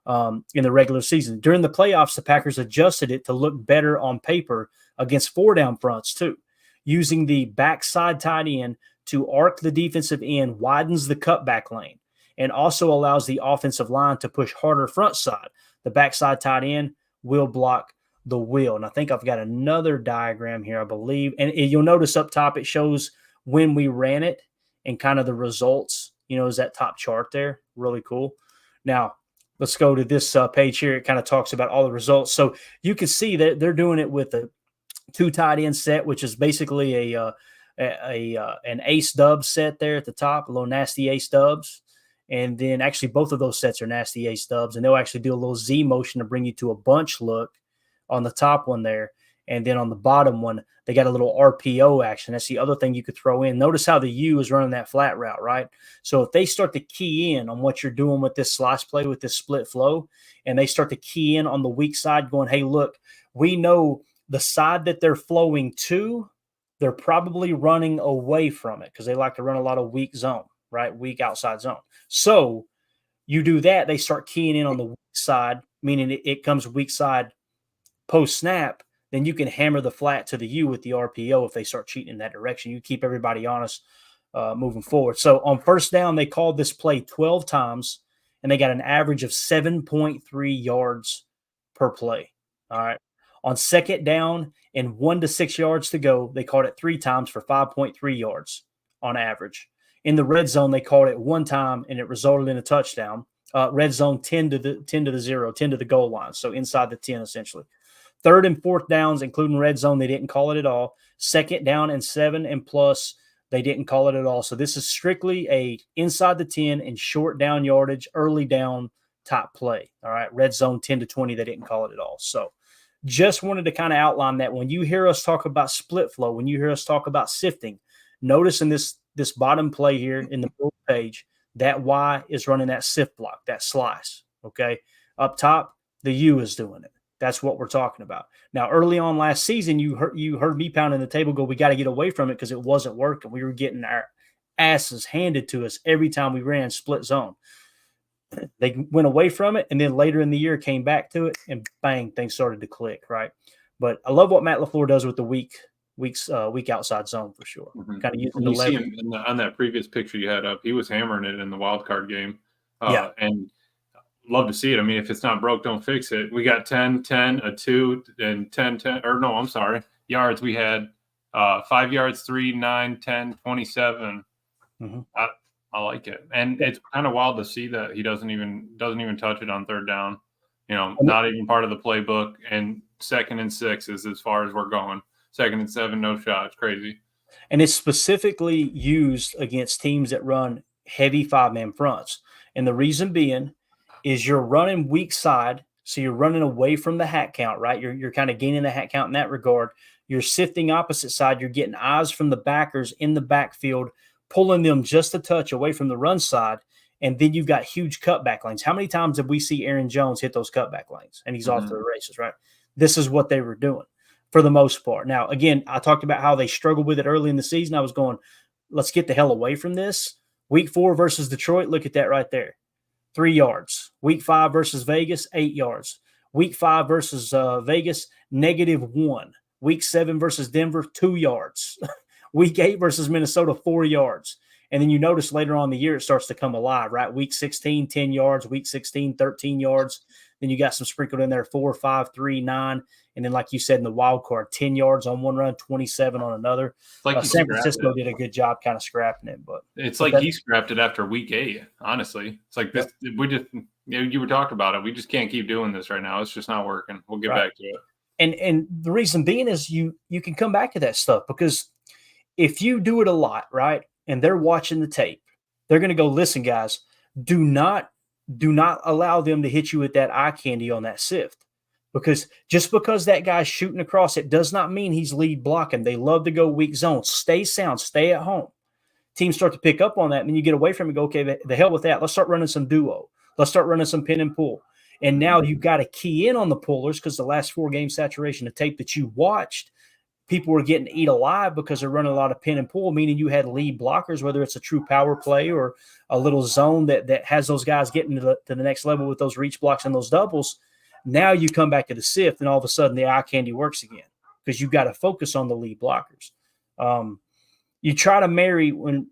in the regular season. During the playoffs, the Packers adjusted it to look better on paper against 4 down fronts too. Using the backside tight end to arc the defensive end widens the cutback lane and also allows the offensive line to push harder front side. The backside tight end will block the wheel. And I think I've got another diagram here, I believe. And you'll notice up top, it shows when we ran it and kind of the results, is that top chart there. Really cool. Now, let's go to this page here. It kind of talks about all the results. So you can see that they're doing it with a 2 tight end set, which is basically an ace dub set there at the top, a little nasty ace dubs. And then actually both of those sets are nasty ace dubs. And they'll actually do a little Z motion to bring you to a bunch look on the top one there. And then on the bottom one, they got a little RPO action. That's the other thing you could throw in. Notice how the U is running that flat route, right? So if they start to key in on what you're doing with this slice play, with this split flow, and they start to key in on the weak side going, hey, look, we know the side that they're flowing to, they're probably running away from it because they like to run a lot of weak zone, right? Weak outside zone. So you do that, they start keying in on the weak side, meaning it comes weak side post snap, then you can hammer the flat to the U with the RPO if they start cheating in that direction. You keep everybody honest moving forward. So on first down, they called this play 12 times, and they got an average of 7.3 yards per play. All right. On second down and 1 to 6 yards to go, they called it 3 times for 5.3 yards on average. In the red zone, they called it 1 time, and it resulted in a touchdown. Red zone 10 to the 0, 10 to the goal line, so inside the 10 essentially. Third and fourth downs, including red zone, they didn't call it at all. Second down and 7 and plus, they didn't call it at all. So this is strictly a inside the 10 and short down yardage, early down type play. All right, red zone 10 to 20, they didn't call it at all. So just wanted to kind of outline that when you hear us talk about split flow, when you hear us talk about sifting, notice in this bottom play here in the middle page, that Y is running that sift block, that slice, okay? Up top, the U is doing it. That's what we're talking about. Now, early on last season, you heard me pounding the table go, we got to get away from it because it wasn't working. We were getting our asses handed to us every time we ran split zone. They went away from it, and then later in the year came back to it, and bang, things started to click, right? But I love what Matt LaFleur does with the weak outside zone for sure. Mm-hmm. Kind of using when the you see leverage. him on that previous picture you had up, he was hammering it in the wild card game. Yeah. And love to see it. I mean, if it's not broke, don't fix it. We got 10, 10, a 2, and 10, 10. Or no, I'm sorry. Yards, we had 5 yards, 3, 9, 10, 27. Mm-hmm. I like it. And it's kind of wild to see that he doesn't even touch it on third down. You know, not even part of the playbook. And 2nd and 6 is as far as we're going. 2nd and 7, no shot. It's crazy. And it's specifically used against teams that run heavy 5-man fronts. And the reason being is you're running weak side, so you're running away from the hat count, right? You're kind of gaining the hat count in that regard. You're sifting opposite side. You're getting eyes from the backers in the backfield, pulling them just a touch away from the run side. And then you've got huge cutback lanes. How many times did we see Aaron Jones hit those cutback lanes and he's off to the races, right? This is what they were doing for the most part. Now, again, I talked about how they struggled with it early in the season. I was going, let's get the hell away from this. Week 4 versus Detroit, look at that right there. 3 yards. Week 5 versus Vegas, 8 yards. Week 5 versus Vegas, -1. Week 7 versus Denver, 2 yards. Week 8 versus Minnesota, 4 yards. And then you notice later on in the year, it starts to come alive, right? Week 16, 10 yards. Week 16, 13 yards. Then you got some sprinkled in there, 4, 5, 3, 9. And then, like you said in the wild card, 10 yards on one run, 27 on another. Like San Francisco did a good job kind of scrapping it. But it's like he scrapped it after week 8, honestly. It's like this. We just, you were talking about it. We just can't keep doing this right now. It's just not working. We'll get back to it. And the reason being is you can come back to that stuff because if you do it a lot, right, and they're watching the tape, they're going to go, listen, guys, do not allow them to hit you with that eye candy on that sift. Because just because that guy's shooting across, it does not mean he's lead blocking. They love to go weak zone. Stay sound. Stay at home. Teams start to pick up on that, and then you get away from it and go, okay, the hell with that. Let's start running some duo. Let's start running some pin and pull. And now you've got to key in on the pullers because the last 4 game saturation of tape that you watched, people were getting eat alive because they're running a lot of pin and pull, meaning you had lead blockers, whether it's a true power play or a little zone that has those guys getting to the next level with those reach blocks and those doubles. Now you come back to the sift, and all of a sudden the eye candy works again because you've got to focus on the lead blockers. You try to marry when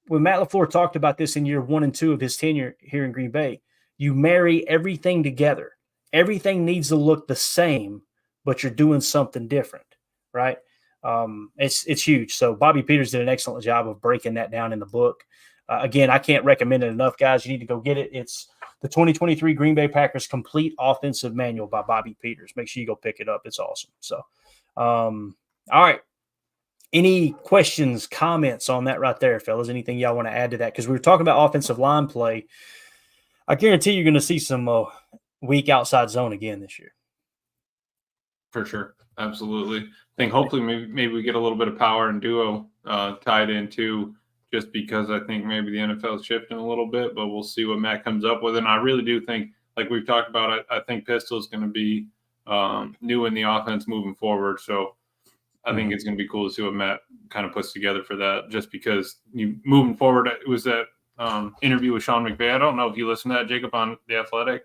Matt LaFleur talked about this in year 1 and 2 of his tenure here in Green Bay, you marry everything together. Everything needs to look the same, but you're doing something different, right? It's huge. So Bobby Peters did an excellent job of breaking that down in the book. Again, I can't recommend it enough, guys. You need to go get it. It's the 2023 Green Bay Packers Complete Offensive Manual by Bobby Peters. Make sure you go pick it up. It's awesome. So, all right. Any questions, comments on that right there, fellas? Anything y'all want to add to that? Because we were talking about offensive line play. I guarantee you're going to see some weak outside zone again this year. For sure. Absolutely. I think hopefully maybe we get a little bit of power and duo tied in too, just because I think maybe the NFL is shifting a little bit, but we'll see what Matt comes up with. And I really do think, like we've talked about, I think Pistol is going to be new in the offense moving forward. So I think it's going to be cool to see what Matt kind of puts together for that, just because moving forward, it was that interview with Sean McVay. I don't know if you listened to that, Jacob, on The Athletic.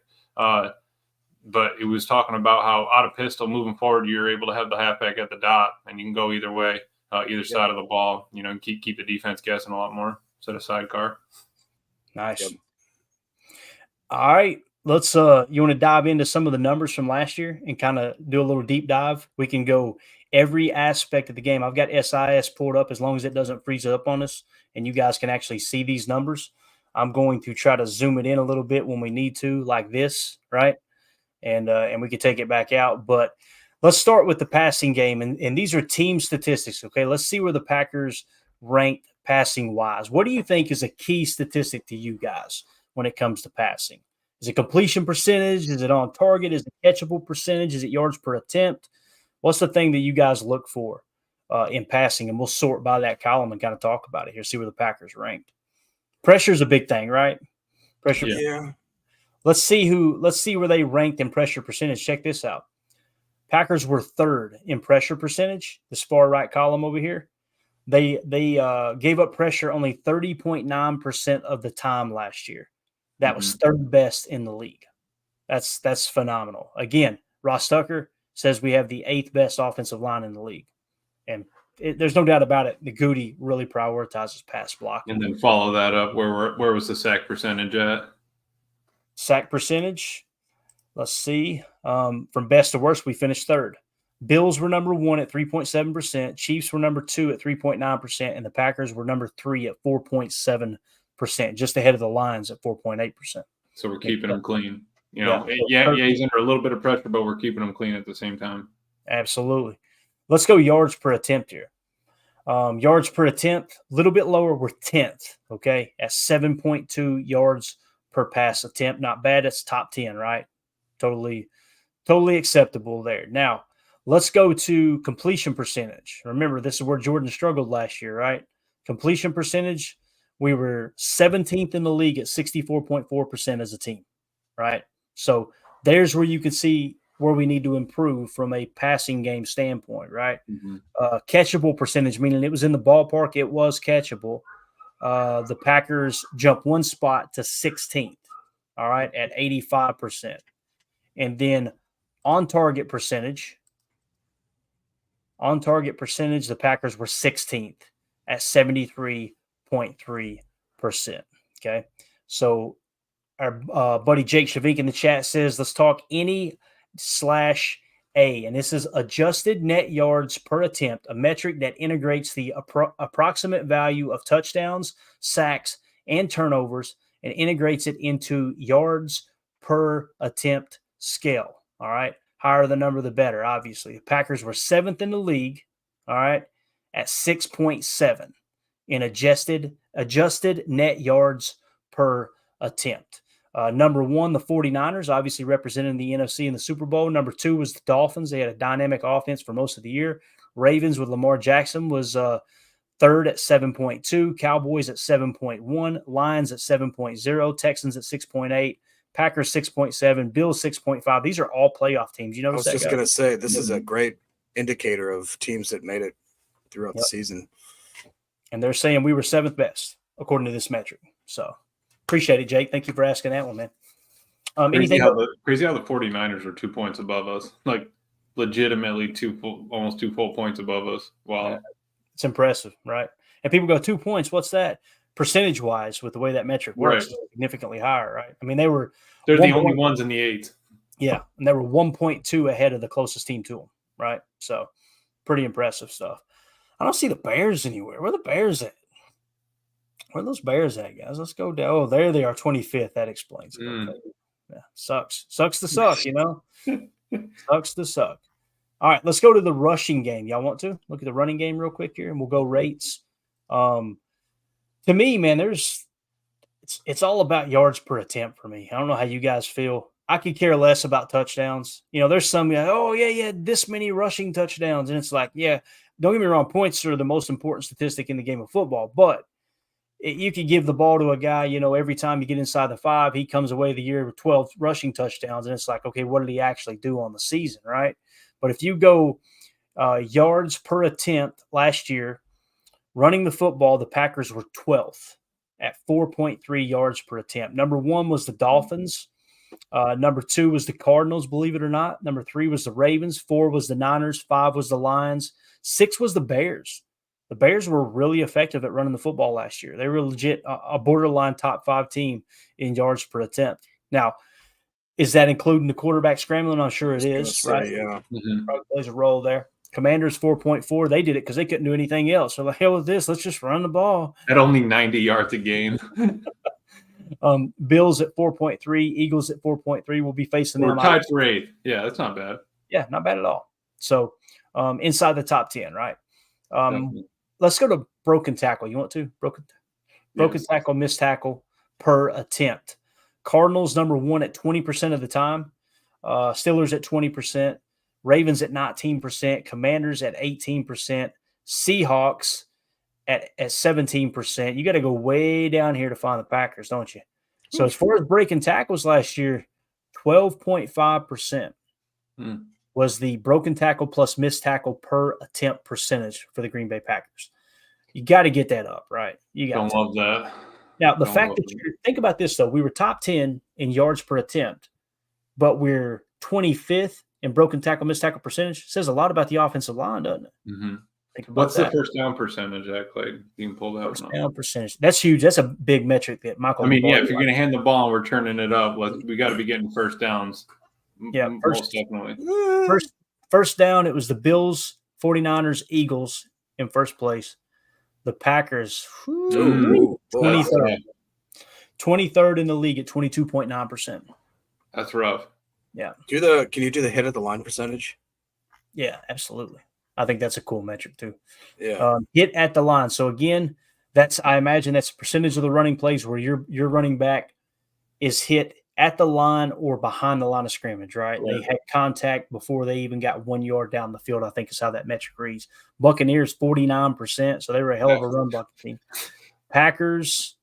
but it was talking about how out of pistol moving forward, you're able to have the halfback at the dot, and you can go either way, either side of the ball. And keep the defense guessing a lot more instead of sidecar. Nice. Yep. All right. Let's you want to dive into some of the numbers from last year and kind of do a little deep dive? We can go every aspect of the game. I've got SIS pulled up as long as it doesn't freeze up on us and you guys can actually see these numbers. I'm going to try to zoom it in a little bit when we need to, like this, right? And we can take it back out. But let's start with the passing game. And these are team statistics, okay? Let's see where the Packers ranked passing-wise. What do you think is a key statistic to you guys when it comes to passing? Is it completion percentage? Is it on target? Is it catchable percentage? Is it yards per attempt? What's the thing that you guys look for in passing? And we'll sort by that column and kind of talk about it here, see where the Packers ranked. Pressure is a big thing, right? Pressure. Yeah. Let's see where they ranked in pressure percentage. Check this out. Packers were third in pressure percentage, this far right column over here. They gave up pressure only 30.9% of the time last year. That was third best in the league. That's phenomenal. Again, Ross Tucker says we have the 8th best offensive line in the league. And there's no doubt about it. The Goody really prioritizes pass blocking. And then follow that up. Where was the sack percentage at? Sack percentage. Let's see. From best to worst, we finished third. Bills were number 1 at 3.7%. Chiefs were number 2 at 3.9%. And the Packers were number 3 at 4.7%, just ahead of the Lions at 4.8%. So we're keeping them clean. He's under a little bit of pressure, but we're keeping them clean at the same time. Absolutely. Let's go yards per attempt here. Yards per attempt, a little bit lower. We're 10th, okay, at 7.2 yards per pass attempt. Not bad. That's top 10, right? Totally acceptable there. Now, let's go to completion percentage. Remember, this is where Jordan struggled last year, right? Completion percentage, we were 17th in the league at 64.4% as a team, right? So there's where you can see where we need to improve from a passing game standpoint, right? Catchable percentage, meaning it was in the ballpark, it was catchable. The Packers jumped one spot to 16th, all right, at 85%. And then on-target percentage, the Packers were 16th at 73.3%, okay? So our buddy Jake Shavik in the chat says, let's talk any/A, and this is adjusted net yards per attempt, a metric that integrates the approximate value of touchdowns, sacks, and turnovers, and integrates it into yards per attempt scale. All right. Higher the number, the better, obviously. The Packers were 7th in the league, all right, at 6.7 in adjusted net yards per attempt. Number 1, the 49ers, obviously representing the NFC in the Super Bowl. Number 2 was the Dolphins. They had a dynamic offense for most of the year. Ravens with Lamar Jackson was third at 7.2. Cowboys at 7.1. Lions at 7.0. Texans at 6.8. Packers 6.7. Bills 6.5. These are all playoff teams. You know, I was just going to say, this is a great indicator of teams that made it throughout the season. And they're saying we were 7th best, according to this metric. So appreciate it, Jake. Thank you for asking that one, man. Crazy how the 49ers are 2 points above us, like legitimately almost 2 full points above us. Wow. It's impressive, right? And people go, 2 points, what's that? Percentage-wise, with the way that metric works, right, significantly higher, right? I mean, they're the only ones in the 8. Yeah, and they were 1.2 ahead of the closest team to them, right? So pretty impressive stuff. I don't see the Bears anywhere. Where are the Bears at? Where are those Bears at, guys? Let's go down. Oh, there they are, 25th. That explains it. Okay. Yeah, sucks. Sucks to suck, you know? Sucks to suck. All right, let's go to the rushing game. Y'all want to? Look at the running game real quick here, and we'll go rates. To me, man, it's all about yards per attempt for me. I don't know how you guys feel. I could care less about touchdowns. You know, there's some guys, oh, yeah, this many rushing touchdowns. And it's like, yeah, don't get me wrong, points are the most important statistic in the game of football. But you could give the ball to a guy, you know, every time you get inside the 5, he comes away the year with 12 rushing touchdowns. And it's like, okay, what did he actually do on the season, right? But if you go yards per attempt last year, running the football, the Packers were 12th at 4.3 yards per attempt. Number 1 was the Dolphins Number 2 was the Cardinals, believe it or not. Number 3 was the Ravens. 4 was the Niners. 5 was the Lions. 6 was the Bears. The Bears were really effective at running the football last year. They were legit a borderline top 5 team in yards per attempt. Now, is that including the quarterback scrambling? I'm sure it is, right? Yeah. Probably plays a role there. Commanders 4.4. They did it because they couldn't do anything else. So the hell with this. Let's just run the ball. At only 90 yards a game. Bills at 4.3. Eagles at 4.3. We'll be facing We're them. tied for 8th. Yeah, that's not bad. Yeah, not bad at all. So inside the top 10, right? Let's go to broken tackle. You want to? Broken tackle, missed tackle per attempt. Cardinals number 1 at 20% of the time. Steelers at 20%. Ravens at 19%. Commanders at 18%. Seahawks at 17%. You got to go way down here to find the Packers, don't you? So as far as breaking tackles last year, 12.5% was the broken tackle plus missed tackle per attempt percentage for the Green Bay Packers. You got to get that up, right? You got Don't love that. Now, the fact that think about this, though. We were top 10 in yards per attempt, but we're 25th in broken tackle, missed tackle percentage. Says a lot about the offensive line, doesn't it? Mm-hmm. Think about What's that. the first down percentage at Clay? You can pull that First one down up. percentage. That's huge. That's a big metric that Michael. I mean, yeah, if you're going to hand the ball and we're turning it up, we got to be getting first downs. Yeah, most definitely. First down, it was the Bills, 49ers, Eagles in first place. The Packers, 23rd. 23rd in the league at 22.9%. That's rough. Yeah. Can you do the hit at the line percentage? Yeah, absolutely. I think that's a cool metric too. Yeah. Hit at the line. So again, I imagine that's a percentage of the running plays where your running back is hit at the line or behind the line of scrimmage, right? They had contact before they even got 1 yard down the field, I think is how that metric reads. Buccaneers, 49%. So they were a hell of a run blocking team. Packers.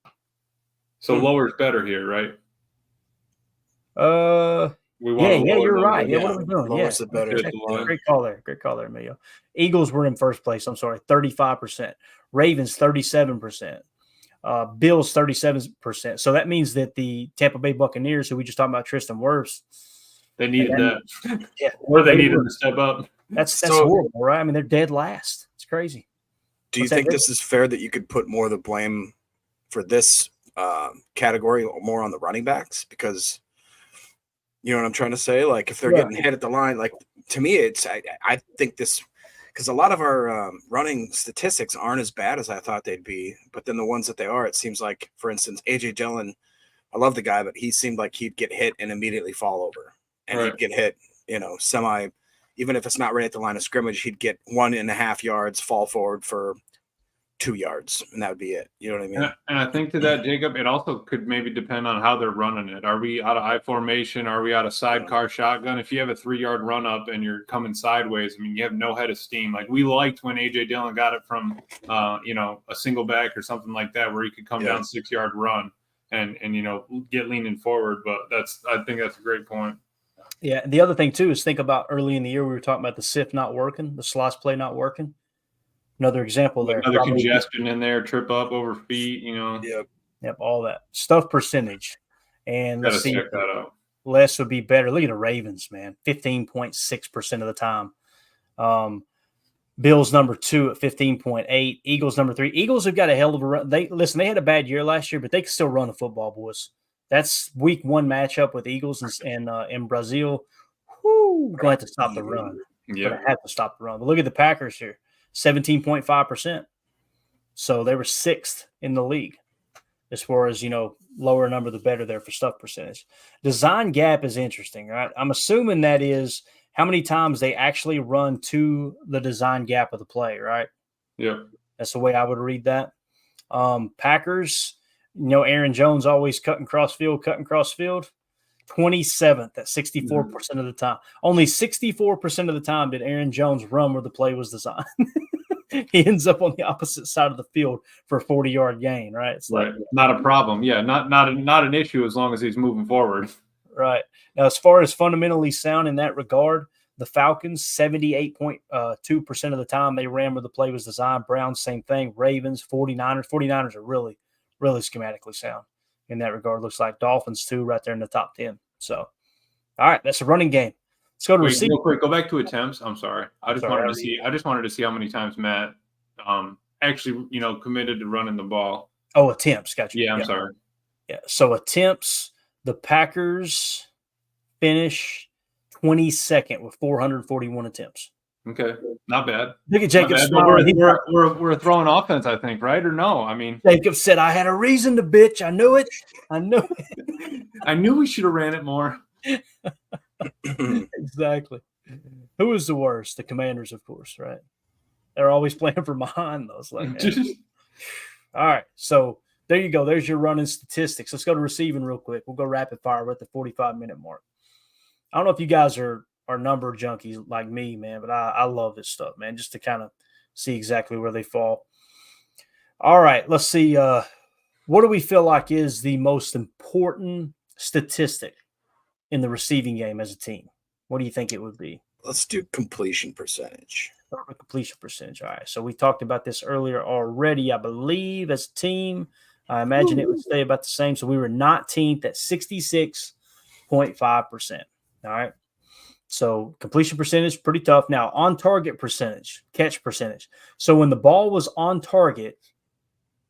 So lower is better here, right? You're right. Yeah, what are we doing? Lower's the better. Great call there. Great call there, Emilio. Eagles were in first place. I'm sorry, 35%. Ravens, 37%. Bills, 37%. So that means that the Tampa Bay Buccaneers, who we just talked about, Tristan Wirfs, they needed that. Yeah, or they needed to step up. That's horrible, right? I mean, they're dead last. It's crazy. Do you think this is fair that you could put more of the blame for this category more on the running backs? Because you know what I'm trying to say? Like if they're getting hit at the line, like to me, I think this because a lot of our running statistics aren't as bad as I thought they'd be. But then the ones that they are, it seems like, for instance, AJ Dillon, I love the guy, but he seemed like he'd get hit and immediately fall over. And he'd get hit, even if it's not right at the line of scrimmage, he'd get 1.5 yards, fall forward for 2 yards, and that would be it. You know what I mean? And I think to that, Jacob, it also could maybe depend on how they're running it. Are we out of I formation? Are we out of sidecar shotgun? If you have a 3-yard run up and you're coming sideways, I mean, you have no head of steam. Like we liked when AJ Dillon got it from, a single back or something like that, where he could come down 6-yard run and get leaning forward. But I think that's a great point. Yeah. The other thing too is think about early in the year we were talking about the SIF not working, the slosh play not working. Another example there. Another congestion in there, trip up over feet, Yep, all that stuff percentage. And let's see, check that out. Less would be better. Look at the Ravens, man, 15.6% of the time. Bills number 2 at 15.8. Eagles number 3. Eagles have got a hell of a run. They had a bad year last year, but they can still run the football, boys. That's week 1 matchup with Eagles and in Brazil. Going to have to stop the run. Yeah, have to stop the run. But look at the Packers here. 17.5%. So they were 6th in the league as far as, lower number, the better there for stuff percentage. Design gap is interesting, right? I'm assuming that is how many times they actually run to the design gap of the play, right? Yeah. That's the way I would read that. Packers, Aaron Jones always cutting cross field. 27th at 64% of the time. Only 64% of the time did Aaron Jones run where the play was designed. He ends up on the opposite side of the field for a 40-yard gain, right? It's right. Not a problem. Yeah, not an issue as long as he's moving forward. Right. Now, as far as fundamentally sound in that regard, the Falcons, 78.2% of the time they ran where the play was designed. Browns, same thing. Ravens, 49ers. 49ers are really, really schematically sound in that regard. Looks like Dolphins, too, right there in the top 10. So, all right, that's a running game. Let's go to Wait, receiving. real quick, go back to attempts. I'm sorry. I just sorry, wanted to see how many times Matt actually, committed to running the ball. Oh, attempts. Got you. Yeah, I'm sorry. Yeah. So attempts, the Packers finish 22nd with 441 attempts. Okay, not bad. Look at Not Jacob bad. But smiling. we're throwing offense, I think, right? Or no? I mean, Jacob said, I had a reason to bitch. I knew it. I knew it. I knew we should have ran it more. Exactly. Who was the worst? The Commanders, of course, right? They're always playing from behind those. Like, all right. So there you go. There's your running statistics. Let's go to receiving real quick. We'll go rapid fire. We're at the 45-minute mark. I don't know if you guys are number junkies like me, man, but I love this stuff, man, just to kind of see exactly where they fall. All right. Let's see. What do we feel like is the most important statistic in the receiving game as a team? What do you think it would be? Let's do completion percentage. Completion percentage. All right. So we talked about this earlier already, I believe, as a team. I imagine it would stay about the same. So we were 19th at 66.5%. All right. So completion percentage, pretty tough. Now, on target percentage, catch percentage. So when the ball was on target,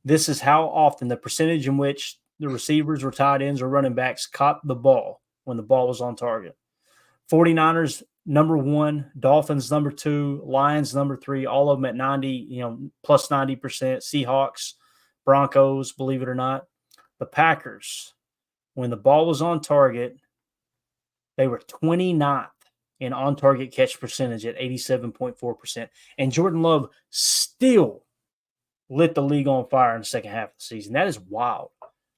this is how often the percentage in which the receivers or tight ends or running backs caught the ball when the ball was on target. 49ers, number 1, Dolphins, number 2, Lions, number 3, all of them at 90, plus 90%. Seahawks, Broncos, believe it or not. The Packers, when the ball was on target, they were 29th in on-target catch percentage at 87.4%. And Jordan Love still lit the league on fire in the second half of the season. That is wild.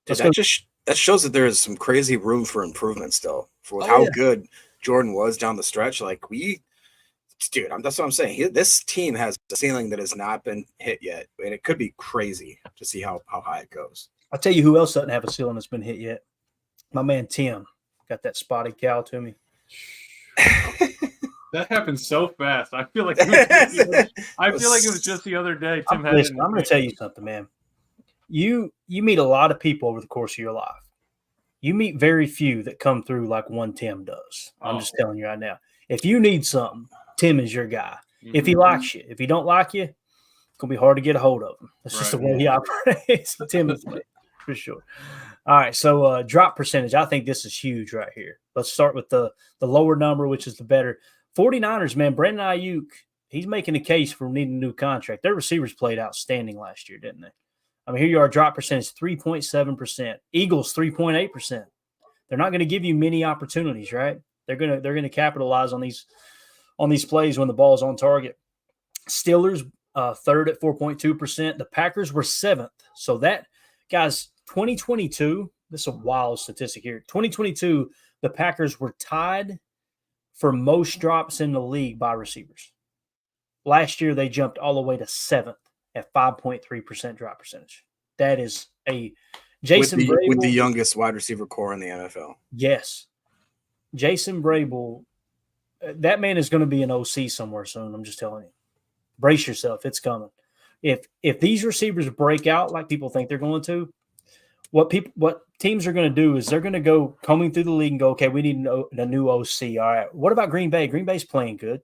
That shows that there is some crazy room for improvement still for how good Jordan was down the stretch. Like that's what I'm saying. This team has a ceiling that has not been hit yet, and it could be crazy to see how high it goes. I'll tell you who else doesn't have a ceiling that's been hit yet. My man Tim got that spotted cow to me. That happened so fast. I feel like it was just the other day. I'm going to tell you something, man. You meet a lot of people over the course of your life. You meet very few that come through like one Tim does. I'm just telling you right now. If you need something, Tim is your guy. Mm-hmm. If he likes you, if he don't like you, it's going to be hard to get a hold of him. That's just the way he operates. Tim is for sure. All right, so drop percentage. I think this is huge right here. Let's start with the lower number, which is the better. 49ers, man, Brandon Ayuk, he's making a case for needing a new contract. Their receivers played outstanding last year, didn't they? I mean, here you are, drop percentage 3.7%. Eagles 3.8%. They're not going to give you many opportunities, right? They're gonna capitalize on these plays when the ball is on target. Steelers third at 4.2%. The Packers were 7th. So that, guys, 2022, this is a wild statistic here. 2022, the Packers were tied for most drops in the league by receivers. Last year, they jumped all the way to 7th at 5.3% drop percentage. That is a Jason Vrabel, with the youngest wide receiver core in the NFL. Yes. Jason Vrabel, that man is going to be an OC somewhere soon. I'm just telling you. Brace yourself. It's coming. If these receivers break out like people think they're going to, what teams are going to do is they're going to go combing through the league and go, okay, we need a new OC. All right. What about Green Bay? Green Bay's playing good.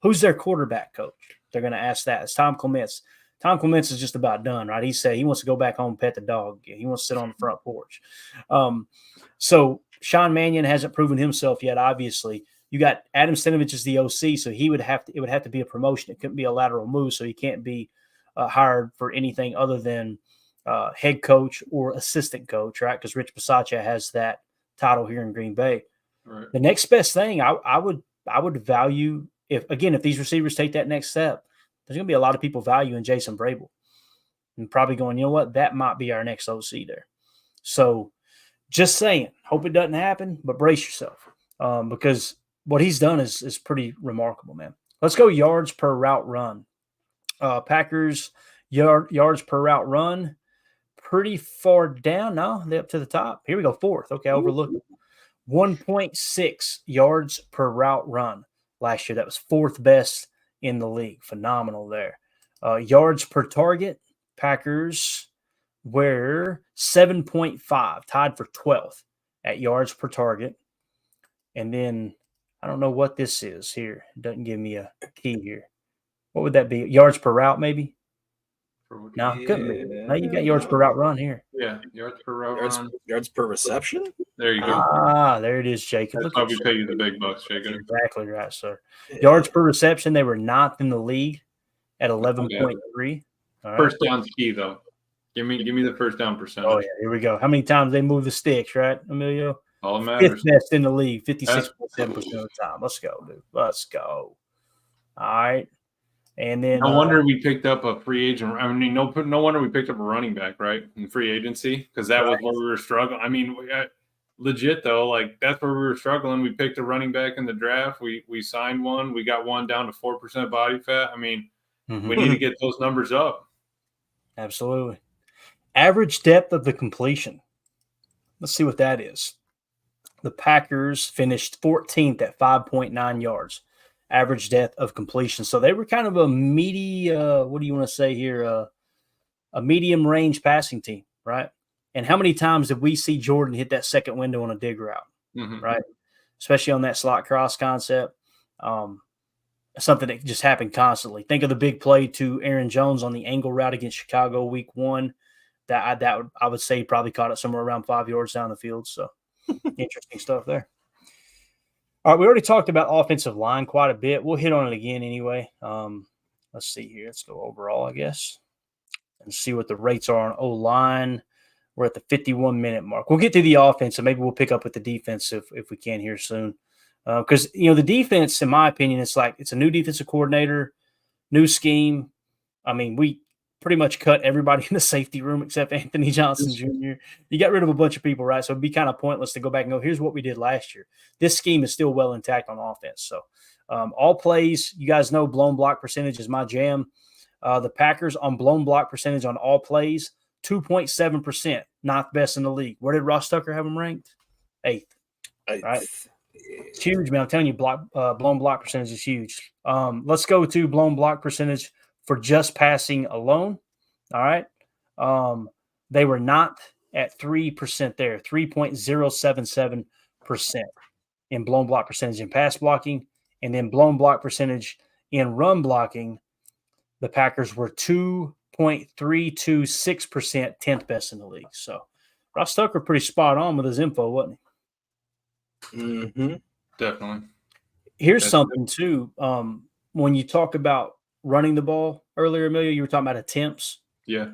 Who's their quarterback coach? They're going to ask that. It's Tom Clements. Tom Clements is just about done, right? He said he wants to go back home and pet the dog. He wants to sit on the front porch. So Sean Mannion hasn't proven himself yet, obviously. You got Adam Stenavich as the OC, so it would have to be a promotion. It couldn't be a lateral move, so he can't be hired for anything other than head coach or assistant coach, right? Because Rich Bisaccia has that title here in Green Bay. Right. The next best thing I would value if these receivers take that next step, there's going to be a lot of people valuing Jason Vrabel and probably going, you know what, that might be our next OC there. So just saying, hope it doesn't happen, but brace yourself because what he's done is pretty remarkable, man. Let's go yards per route run. Packers yards per route run, pretty far down. No, they're up to the top. Here we go, 4th. Okay, I overlooked it. 1.6 yards per route run last year. That was 4th best in the league. Phenomenal there. Yards per target, Packers were 7.5, tied for 12th at yards per target. And then I don't know what this is here. It doesn't give me a key here. What would that be? Yards per route, maybe? No, couldn't be. No, you got yards per route run here. Yeah, yards per route run. Yards per reception. There you go. Ah, there it is, Jacob. That's Look why at we pay you the big bucks, That's Jacob. exactly right, sir. Yards per reception, they were ninth in the league at 11.3. All right. First down's key, though. Give me the first down percentage. Oh, yeah, here we go. How many times they move the sticks, right, Emilio? All that Fifth matters. best in the league, 56.7% of the time. Let's go, dude. Let's go. All right. And then No wonder we picked up a free agent. I mean, no wonder we picked up a running back, right, in free agency, because that was where we were struggling. I mean, legit though, like that's where we were struggling. We picked a running back in the draft. We signed one. We got one down to 4% body fat. I mean, we need to get those numbers up. Absolutely. Average depth of the completion. Let's see what that is. The Packers finished 14th at 5.9 yards. Average depth of completion. So they were kind of a meaty, what do you want to say here? A medium range passing team, right? And how many times did we see Jordan hit that second window on a dig route, right? Especially on that slot cross concept. Something that just happened constantly. Think of the big play to Aaron Jones on the angle route against Chicago week 1. I would say he probably caught it somewhere around 5 yards down the field. So interesting stuff there. All right, we already talked about offensive line quite a bit. We'll hit on it again anyway. Let's see here. Let's go overall, I guess, and see what the rates are on O-line. We're at the 51-minute mark. We'll get to the offense, and maybe we'll pick up with the defense if we can here soon. Because, the defense, in my opinion, it's a new defensive coordinator, new scheme. I mean, we pretty much cut everybody in the safety room except Anthony Johnson Jr. You got rid of a bunch of people, right? So it'd be kind of pointless to go back and go, here's what we did last year. This scheme is still well intact on offense. So all plays, you guys know blown block percentage is my jam. The Packers on blown block percentage on all plays, 2.7%, not the best in the league. Where did Ross Tucker have them ranked? 8th. Right? It's huge, man. I'm telling you, blown block percentage is huge. Let's go to blown block percentage for just passing alone. All right. They were not at 3% there, 3.077% in blown block percentage in pass blocking. And then blown block percentage in run blocking, the Packers were 2.326%, 10th best in the league. So Ross Tucker pretty spot on with his info, wasn't he? Mm-hmm. Definitely. Here's something too. When you talk about running the ball earlier, Amelia, you were talking about attempts. Yeah.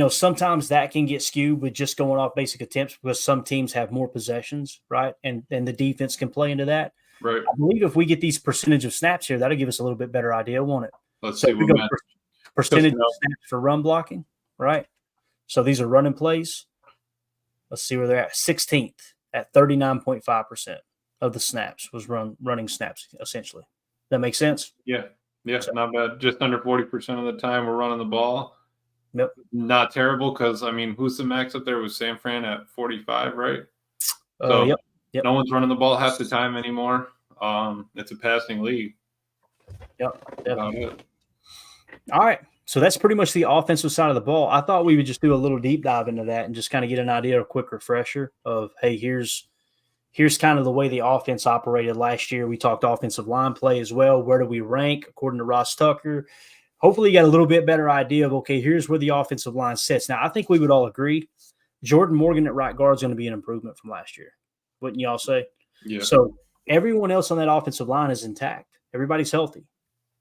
Sometimes that can get skewed with just going off basic attempts because some teams have more possessions, right? And the defense can play into that. Right. I believe if we get these percentage of snaps here, that'll give us a little bit better idea, won't it? Let's So see if we what go Matt percentage of snaps for run blocking, right? So these are running plays. Let's see where they're at. 16th at 39.5% of the snaps was running snaps, essentially. That makes sense? Yeah, not bad. Just under 40% of the time we're running the ball. Yep. Not terrible because, I mean, who's the max up there? Was San Fran at 45, right? So Yep. No one's running the ball half the time anymore. It's a passing league. Yep. About it. All right. So that's pretty much the offensive side of the ball. I thought we would just do a little deep dive into that and just kind of get an idea, a quick refresher of, hey, here's kind of the way the offense operated last year. We talked offensive line play as well. Where do we rank according to Ross Tucker? Hopefully you got a little bit better idea of, okay, here's where the offensive line sits. Now, I think we would all agree Jordan Morgan at right guard is going to be an improvement from last year. Wouldn't y'all say? Yeah. So everyone else on that offensive line is intact. Everybody's healthy.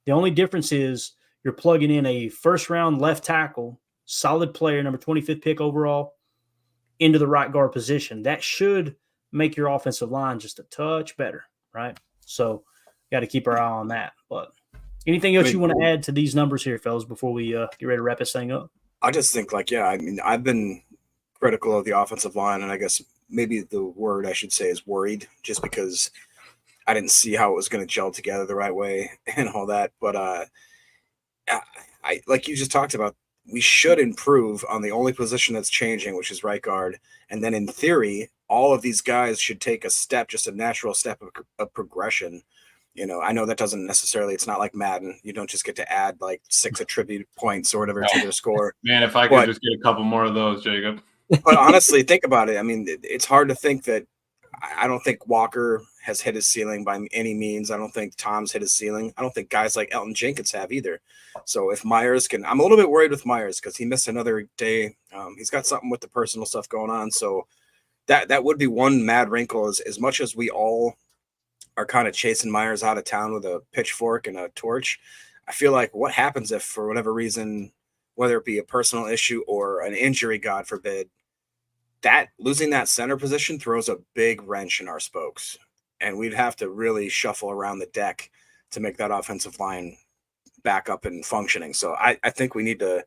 The only difference is you're plugging in a first-round left tackle, solid player, number 25th pick overall, into the right guard position. That should make your offensive line just a touch better, right? So got to keep our eye on that. But anything else you want to add to these numbers here, fellas, before we get ready to wrap this thing up? I just think, I've been critical of the offensive line, and I guess maybe the word I should say is worried, just because I didn't see how it was going to gel together the right way and all that. But I like you just talked about, we should improve on the only position that's changing, which is right guard. And then in theory, all of these guys should take a step, just a natural step of progression. I know that doesn't necessarily, it's not like Madden. You don't just get to add like 6 attribute points or whatever to their score. Man, if I could just get a couple more of those, Jacob. But honestly, think about it. I mean, it's hard to think that I don't think Walker has hit his ceiling by any means. I don't think Tom's hit his ceiling. I don't think guys like Elton Jenkins have either. So if Myers can, I'm a little bit worried with Myers because he missed another day. He's got something with the personal stuff going on. So that would be one mad wrinkle. As much as we all are kind of chasing Myers out of town with a pitchfork and a torch, I feel like what happens if for whatever reason, whether it be a personal issue or an injury, God forbid, that losing that center position throws a big wrench in our spokes, and we'd have to really shuffle around the deck to make that offensive line back up and functioning. So I think we need to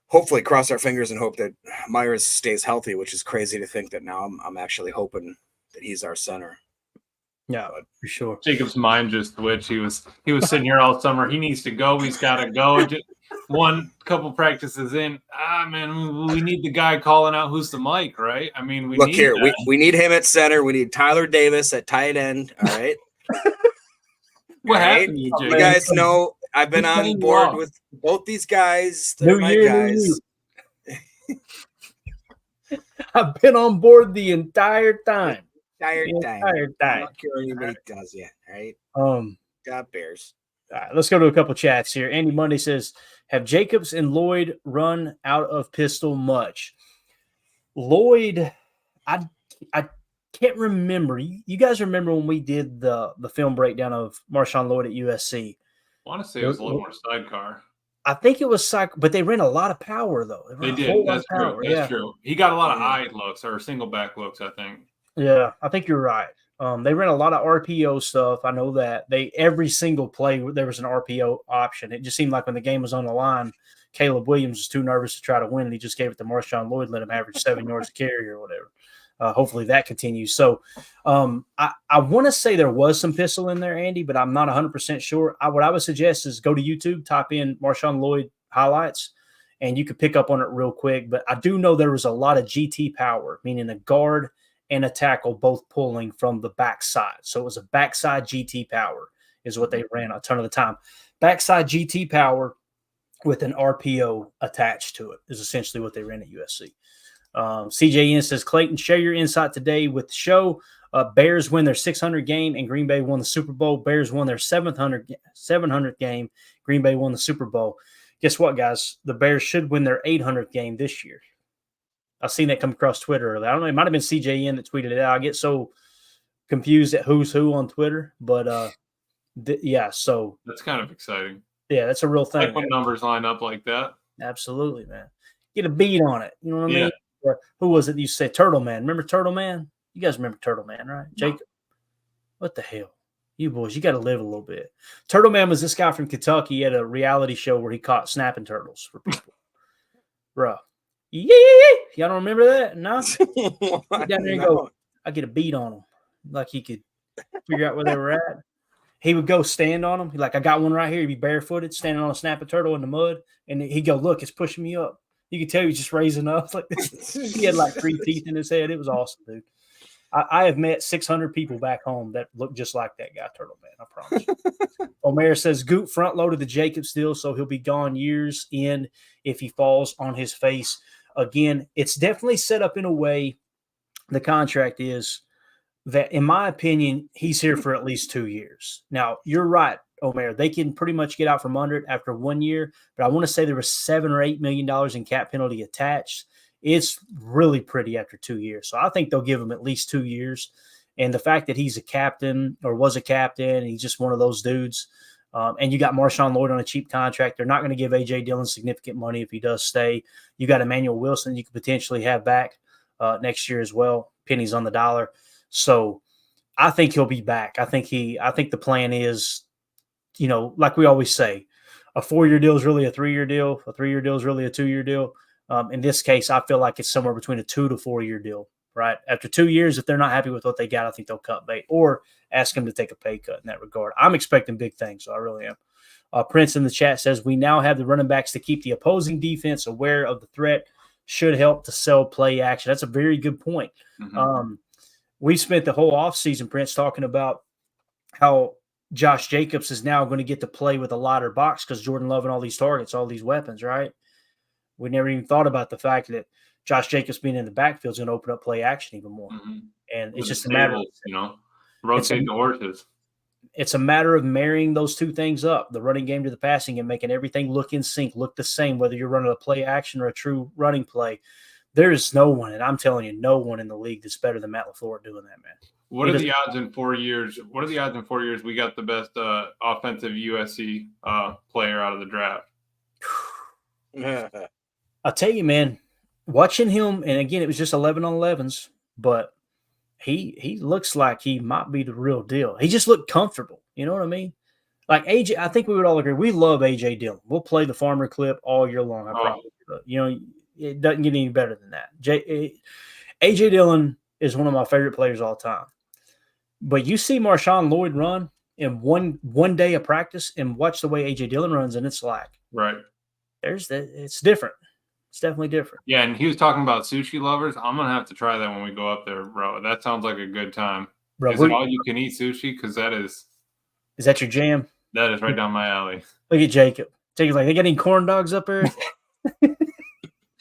hopefully cross our fingers and hope that Myers stays healthy, which is crazy to think that now I'm actually hoping that he's our center. Yeah, for sure. Jacob's mind just switched. He was sitting here all summer. He needs to go. He's got to go. Just one couple practices in. Man, we need the guy calling out who's the mic, right? I mean, we need him at center. We need Tyler Davis at tight end. All right. What happened? You guys know I've been on board with both these guys. They're my guys. I've been on board the entire time. I'm not care anybody does yet, right? God Bears. All right, let's go to a couple chats here. Andy Monday says, have Jacobs and Lloyd run out of pistol much? Lloyd, I can't remember. You guys remember when we did the film breakdown of Marshawn Lloyd at USC? I want to say it was a little more sidecar. I think it was but they ran a lot of power, though. They did. That's true. That's true. He got a lot of eye looks or single back looks, I think. Yeah, I think you're right. They ran a lot of RPO stuff. I know that every single play there was an RPO option. It just seemed like when the game was on the line, Caleb Williams was too nervous to try to win, and he just gave it to Marshawn Lloyd, let him average 7 yards a carry or whatever. Hopefully that continues. So I want to say there was some pistol in there, Andy, but I'm not 100% sure. What I would suggest is go to YouTube, type in Marshawn Lloyd highlights, and you could pick up on it real quick. But I do know there was a lot of GT power, meaning a guard and a tackle both pulling from the backside. So it was a backside GT power is what they ran a ton of the time. Backside GT power with an RPO attached to it is essentially what they ran at USC. CJN says, Clayton, share your insight today with the show. Bears win their 600 game and Green Bay won the Super Bowl. Bears won their 700th game. Green Bay won the Super Bowl. Guess what, guys? The Bears should win their 800th game this year. I've seen that come across Twitter earlier. I don't know. It might have been CJN that tweeted it out. I get so confused at who's who on Twitter. But, yeah, so. That's kind of exciting. Yeah, that's a real thing. Like when numbers line up like that. Absolutely, man. Get a beat on it. You know what I mean? Or who was it you said? Turtle Man. Remember Turtle Man? You guys remember Turtle Man, right? Jacob? What the hell? You boys, you got to live a little bit. Turtle Man was this guy from Kentucky. He had a reality show where he caught snapping turtles for people. Bro. Yeah. Y'all don't remember that? No? Get down there and go, I get a beat on him. Like he could figure out where they were at. He would go stand on them. He'd like, I got one right here. He'd be barefooted, standing on a snapping turtle in the mud. And he'd go, look, it's pushing me up. You could tell he was just raising up. Like he had like 3 teeth in his head. It was awesome, dude. I have met 600 people back home that look just like that guy, Turtle Man. I promise you. Omer says, Goot front-loaded the Jacobs deal, so he'll be gone years in if he falls on his face. Again, it's definitely set up in a way, the contract is, that, in my opinion, he's here for at least 2 years. Now, you're right, Omer. They can pretty much get out from under it after 1 year, but I want to say there was $7 or $8 million in cap penalty attached. It's really pretty after 2 years. So I think they'll give him at least 2 years. And the fact that he's a captain or was a captain, and he's just one of those dudes. And you got Marshawn Lloyd on a cheap contract. They're not going to give A.J. Dillon significant money if he does stay. You got Emmanuel Wilson you could potentially have back next year as well. Pennies on the dollar. So I think he'll be back. I think the plan is, you know, like we always say, a 4-year deal is really a 3-year deal. A 3-year deal is really a 2-year deal. In this case, I feel like it's somewhere between a 2 to 4 year deal, right? After 2 years, if they're not happy with what they got, I think they'll cut bait or ask him to take a pay cut in that regard. I'm expecting big things, so I really am. Prince in the chat says, we now have the running backs to keep the opposing defense aware of the threat, should help to sell play action. That's a very good point. Mm-hmm. We spent the whole offseason, Prince, talking about how Josh Jacobs is now going to get to play with a lighter box because Jordan Love and all these targets, all these weapons, right? We never even thought about the fact that Josh Jacobs being in the backfield is going to open up play action even more. Mm-hmm. And it's With just the a matter. tables, rotate the horses. It's a matter of marrying those two things up, the running game to the passing, and making everything look in sync, look the same, whether you're running a play action or a true running play. There is no one, and I'm telling you, no one in the league that's better than Matt LaFleur at doing that, man. What are the odds in 4 years? What are the odds in 4 years we got the best offensive USC player out of the draft? I'll tell you, man, watching him, and again, it was just 11 on 11s, but he looks like he might be the real deal. He just looked comfortable. You know what I mean? Like AJ, I think we would all agree. We love AJ Dillon. We'll play the farmer clip all year long. I promise. It doesn't get any better than that. AJ Dillon is one of my favorite players of all time. But you see Marshawn Lloyd run in one day of practice and watch the way AJ Dillon runs, and it's like it's different. It's definitely different. Yeah, and he was talking about sushi lovers. I'm gonna have to try that when we go up there, bro. That sounds like a good time. Is it all you can eat sushi? Because that is. Is that your jam? That is right down my alley. Look at Jacob. Jacob's like, they got any corn dogs up there?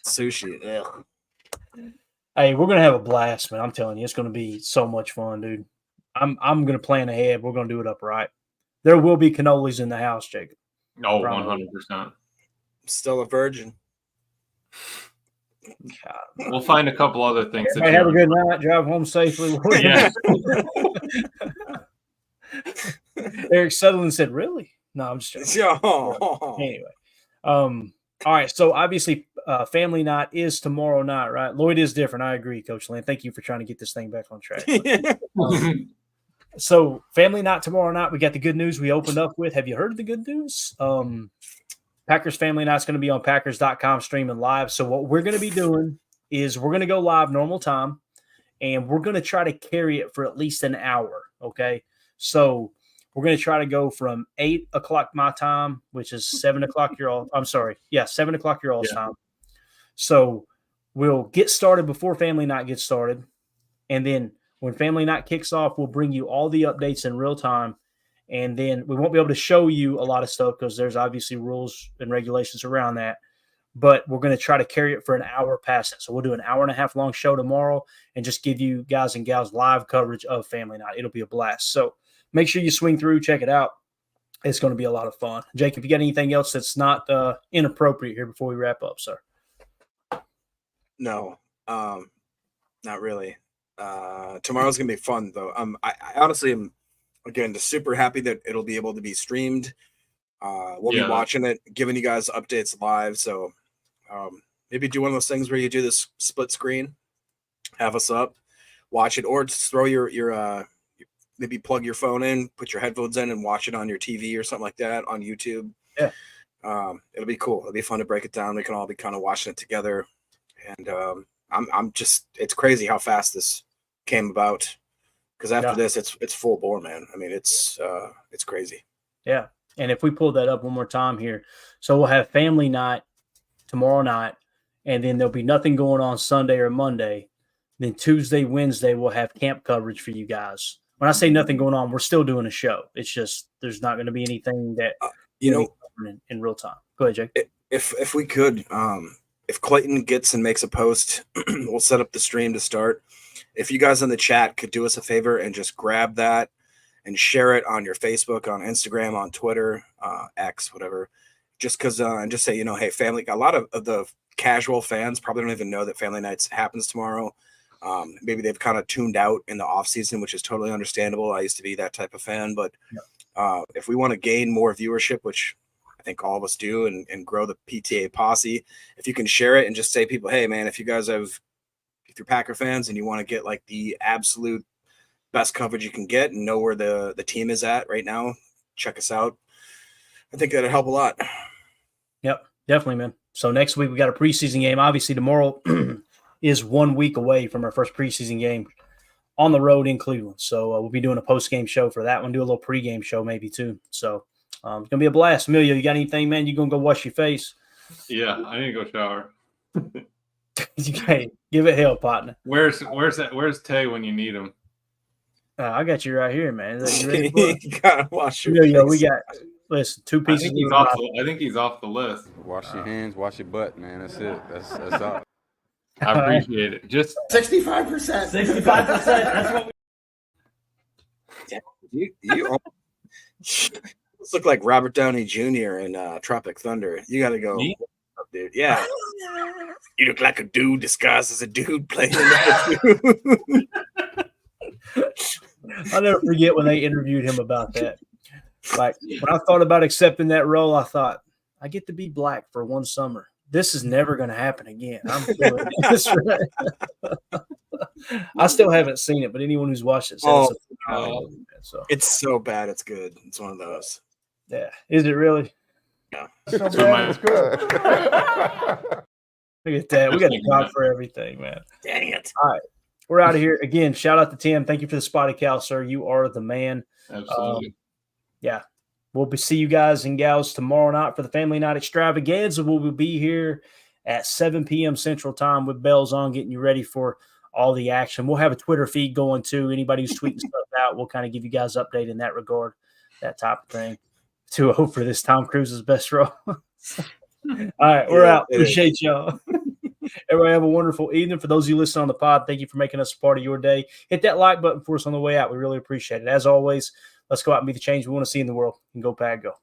Sushi. Ugh. Hey, we're gonna have a blast, man. I'm telling you, it's gonna be so much fun, dude. I'm gonna plan ahead. We're gonna do it upright. There will be cannolis in the house, Jacob. Oh, 100%. Still a virgin. God. We'll find a couple other things. Have a good night. Drive home safely. Yeah. Eric Sutherland said, "Really? No, I'm just joking." Anyway, all right. So obviously, family night is tomorrow night, right? Lloyd is different. I agree, Coach Lynn. Thank you for trying to get this thing back on track. So family night tomorrow night. We got the good news we opened up with. Have you heard of the good news? Packers family night's going to be on Packers.com streaming live. So what we're going to be doing is we're going to go live normal time, and we're going to try to carry it for at least an hour. Okay. So we're going to try to go from 8 o'clock my time, which is 7 o'clock your all. I'm sorry. Yeah, 7 o'clock your all's time. So we'll get started before family night gets started. And then when family night kicks off, we'll bring you all the updates in real time. And then we won't be able to show you a lot of stuff because there's obviously rules and regulations around that. But we're going to try to carry it for an hour past it. So we'll do an hour and a half long show tomorrow and just give you guys and gals live coverage of family night. It'll be a blast. So make sure you swing through, check it out. It's going to be a lot of fun. Jake, if you got anything else that's not inappropriate here before we wrap up, sir. No, not really. Tomorrow's going to be fun, though. I honestly am, again, just super happy that it'll be able to be streamed. We'll be watching it, giving you guys updates live. So maybe do one of those things where you do this split screen, have us up, watch it, or just throw your maybe plug your phone in, put your headphones in, and watch it on your TV or something like that on YouTube. Yeah. It'll be cool. It'll be fun to break it down. We can all be kind of watching it together. And I'm just, it's crazy how fast this came about. Because after this, it's full bore, man. I mean, it's crazy. Yeah. And if we pull that up one more time here, so we'll have family night tomorrow night, and then there'll be nothing going on Sunday or Monday. Then Tuesday, Wednesday, we'll have camp coverage for you guys. When I say nothing going on, we're still doing a show. It's just there's not going to be anything that in real time. Go ahead, Jake. If we could, if Clayton gets and makes a post, we'll set up the stream to start. If you guys in the chat could do us a favor and just grab that and share it on your Facebook, on Instagram, on Twitter, X, whatever, just because, and just say, hey, family, a lot of the casual fans probably don't even know that family nights happens tomorrow. Maybe they've kind of tuned out in the off season, which is totally understandable. I used to be that type of fan, but if we want to gain more viewership, which I think all of us do, and grow the PTA posse, if you can share it and just say people, hey man, if you're Packer fans and you want to get like the absolute best coverage you can get and know where the team is at right now, check us out. I think that'd help a lot. Yep, definitely, man. So next week we got a preseason game. Obviously tomorrow is 1 week away from our first preseason game on the road in Cleveland. So we'll be doing a post-game show for that one, do a little pregame show maybe too. So it's going to be a blast. Emilio, you got anything, man? You going to go wash your face? Yeah, I need to go shower. Okay, give it hell, partner. Where's Tay when you need him? I got you right here, man. You gotta wash your Emilio, face. we got, listen, 2 pieces. I think he's off the list. Wash your hands, wash your butt, man. That's it. That's all. I appreciate it. Just 65%. 65%. That's what You almost look like Robert Downey Jr. in Tropic Thunder. You got to go, Me? dude. Yeah. You look like a dude disguised as a dude playing another dude. I'll never forget when they interviewed him about that. Like, when I thought about accepting that role, I thought, I get to be black for one summer. This is never going to happen again. I'm feeling this. I still haven't seen it, but anyone who's watched it says it's a phenomenal movie, man. So It's so bad, it's good. It's one of those. yeah, is it really? Yeah. So So bad, it's good. Look at that. We got to talk for everything, man. Dang it. We're out of here again. Shout out to Tim. Thank you for the spotty cow, sir. You are the man. absolutely. Yeah. We'll see you guys and gals tomorrow night for the Family Night Extravaganza. We will be here at 7 p.m. Central Time with bells on, getting you ready for all the action. We'll have a Twitter feed going too. Anybody who's tweeting stuff out, we'll kind of give you guys update in that regard, that type of thing. 2-0 for this Tom Cruise's best role. All right, we're out. Appreciate y'all. Everybody have a wonderful evening. For those of you listening on the pod, thank you for making us a part of your day. Hit that like button for us on the way out. We really appreciate it. As always, let's go out and be the change we want to see in the world. And go Pack, go.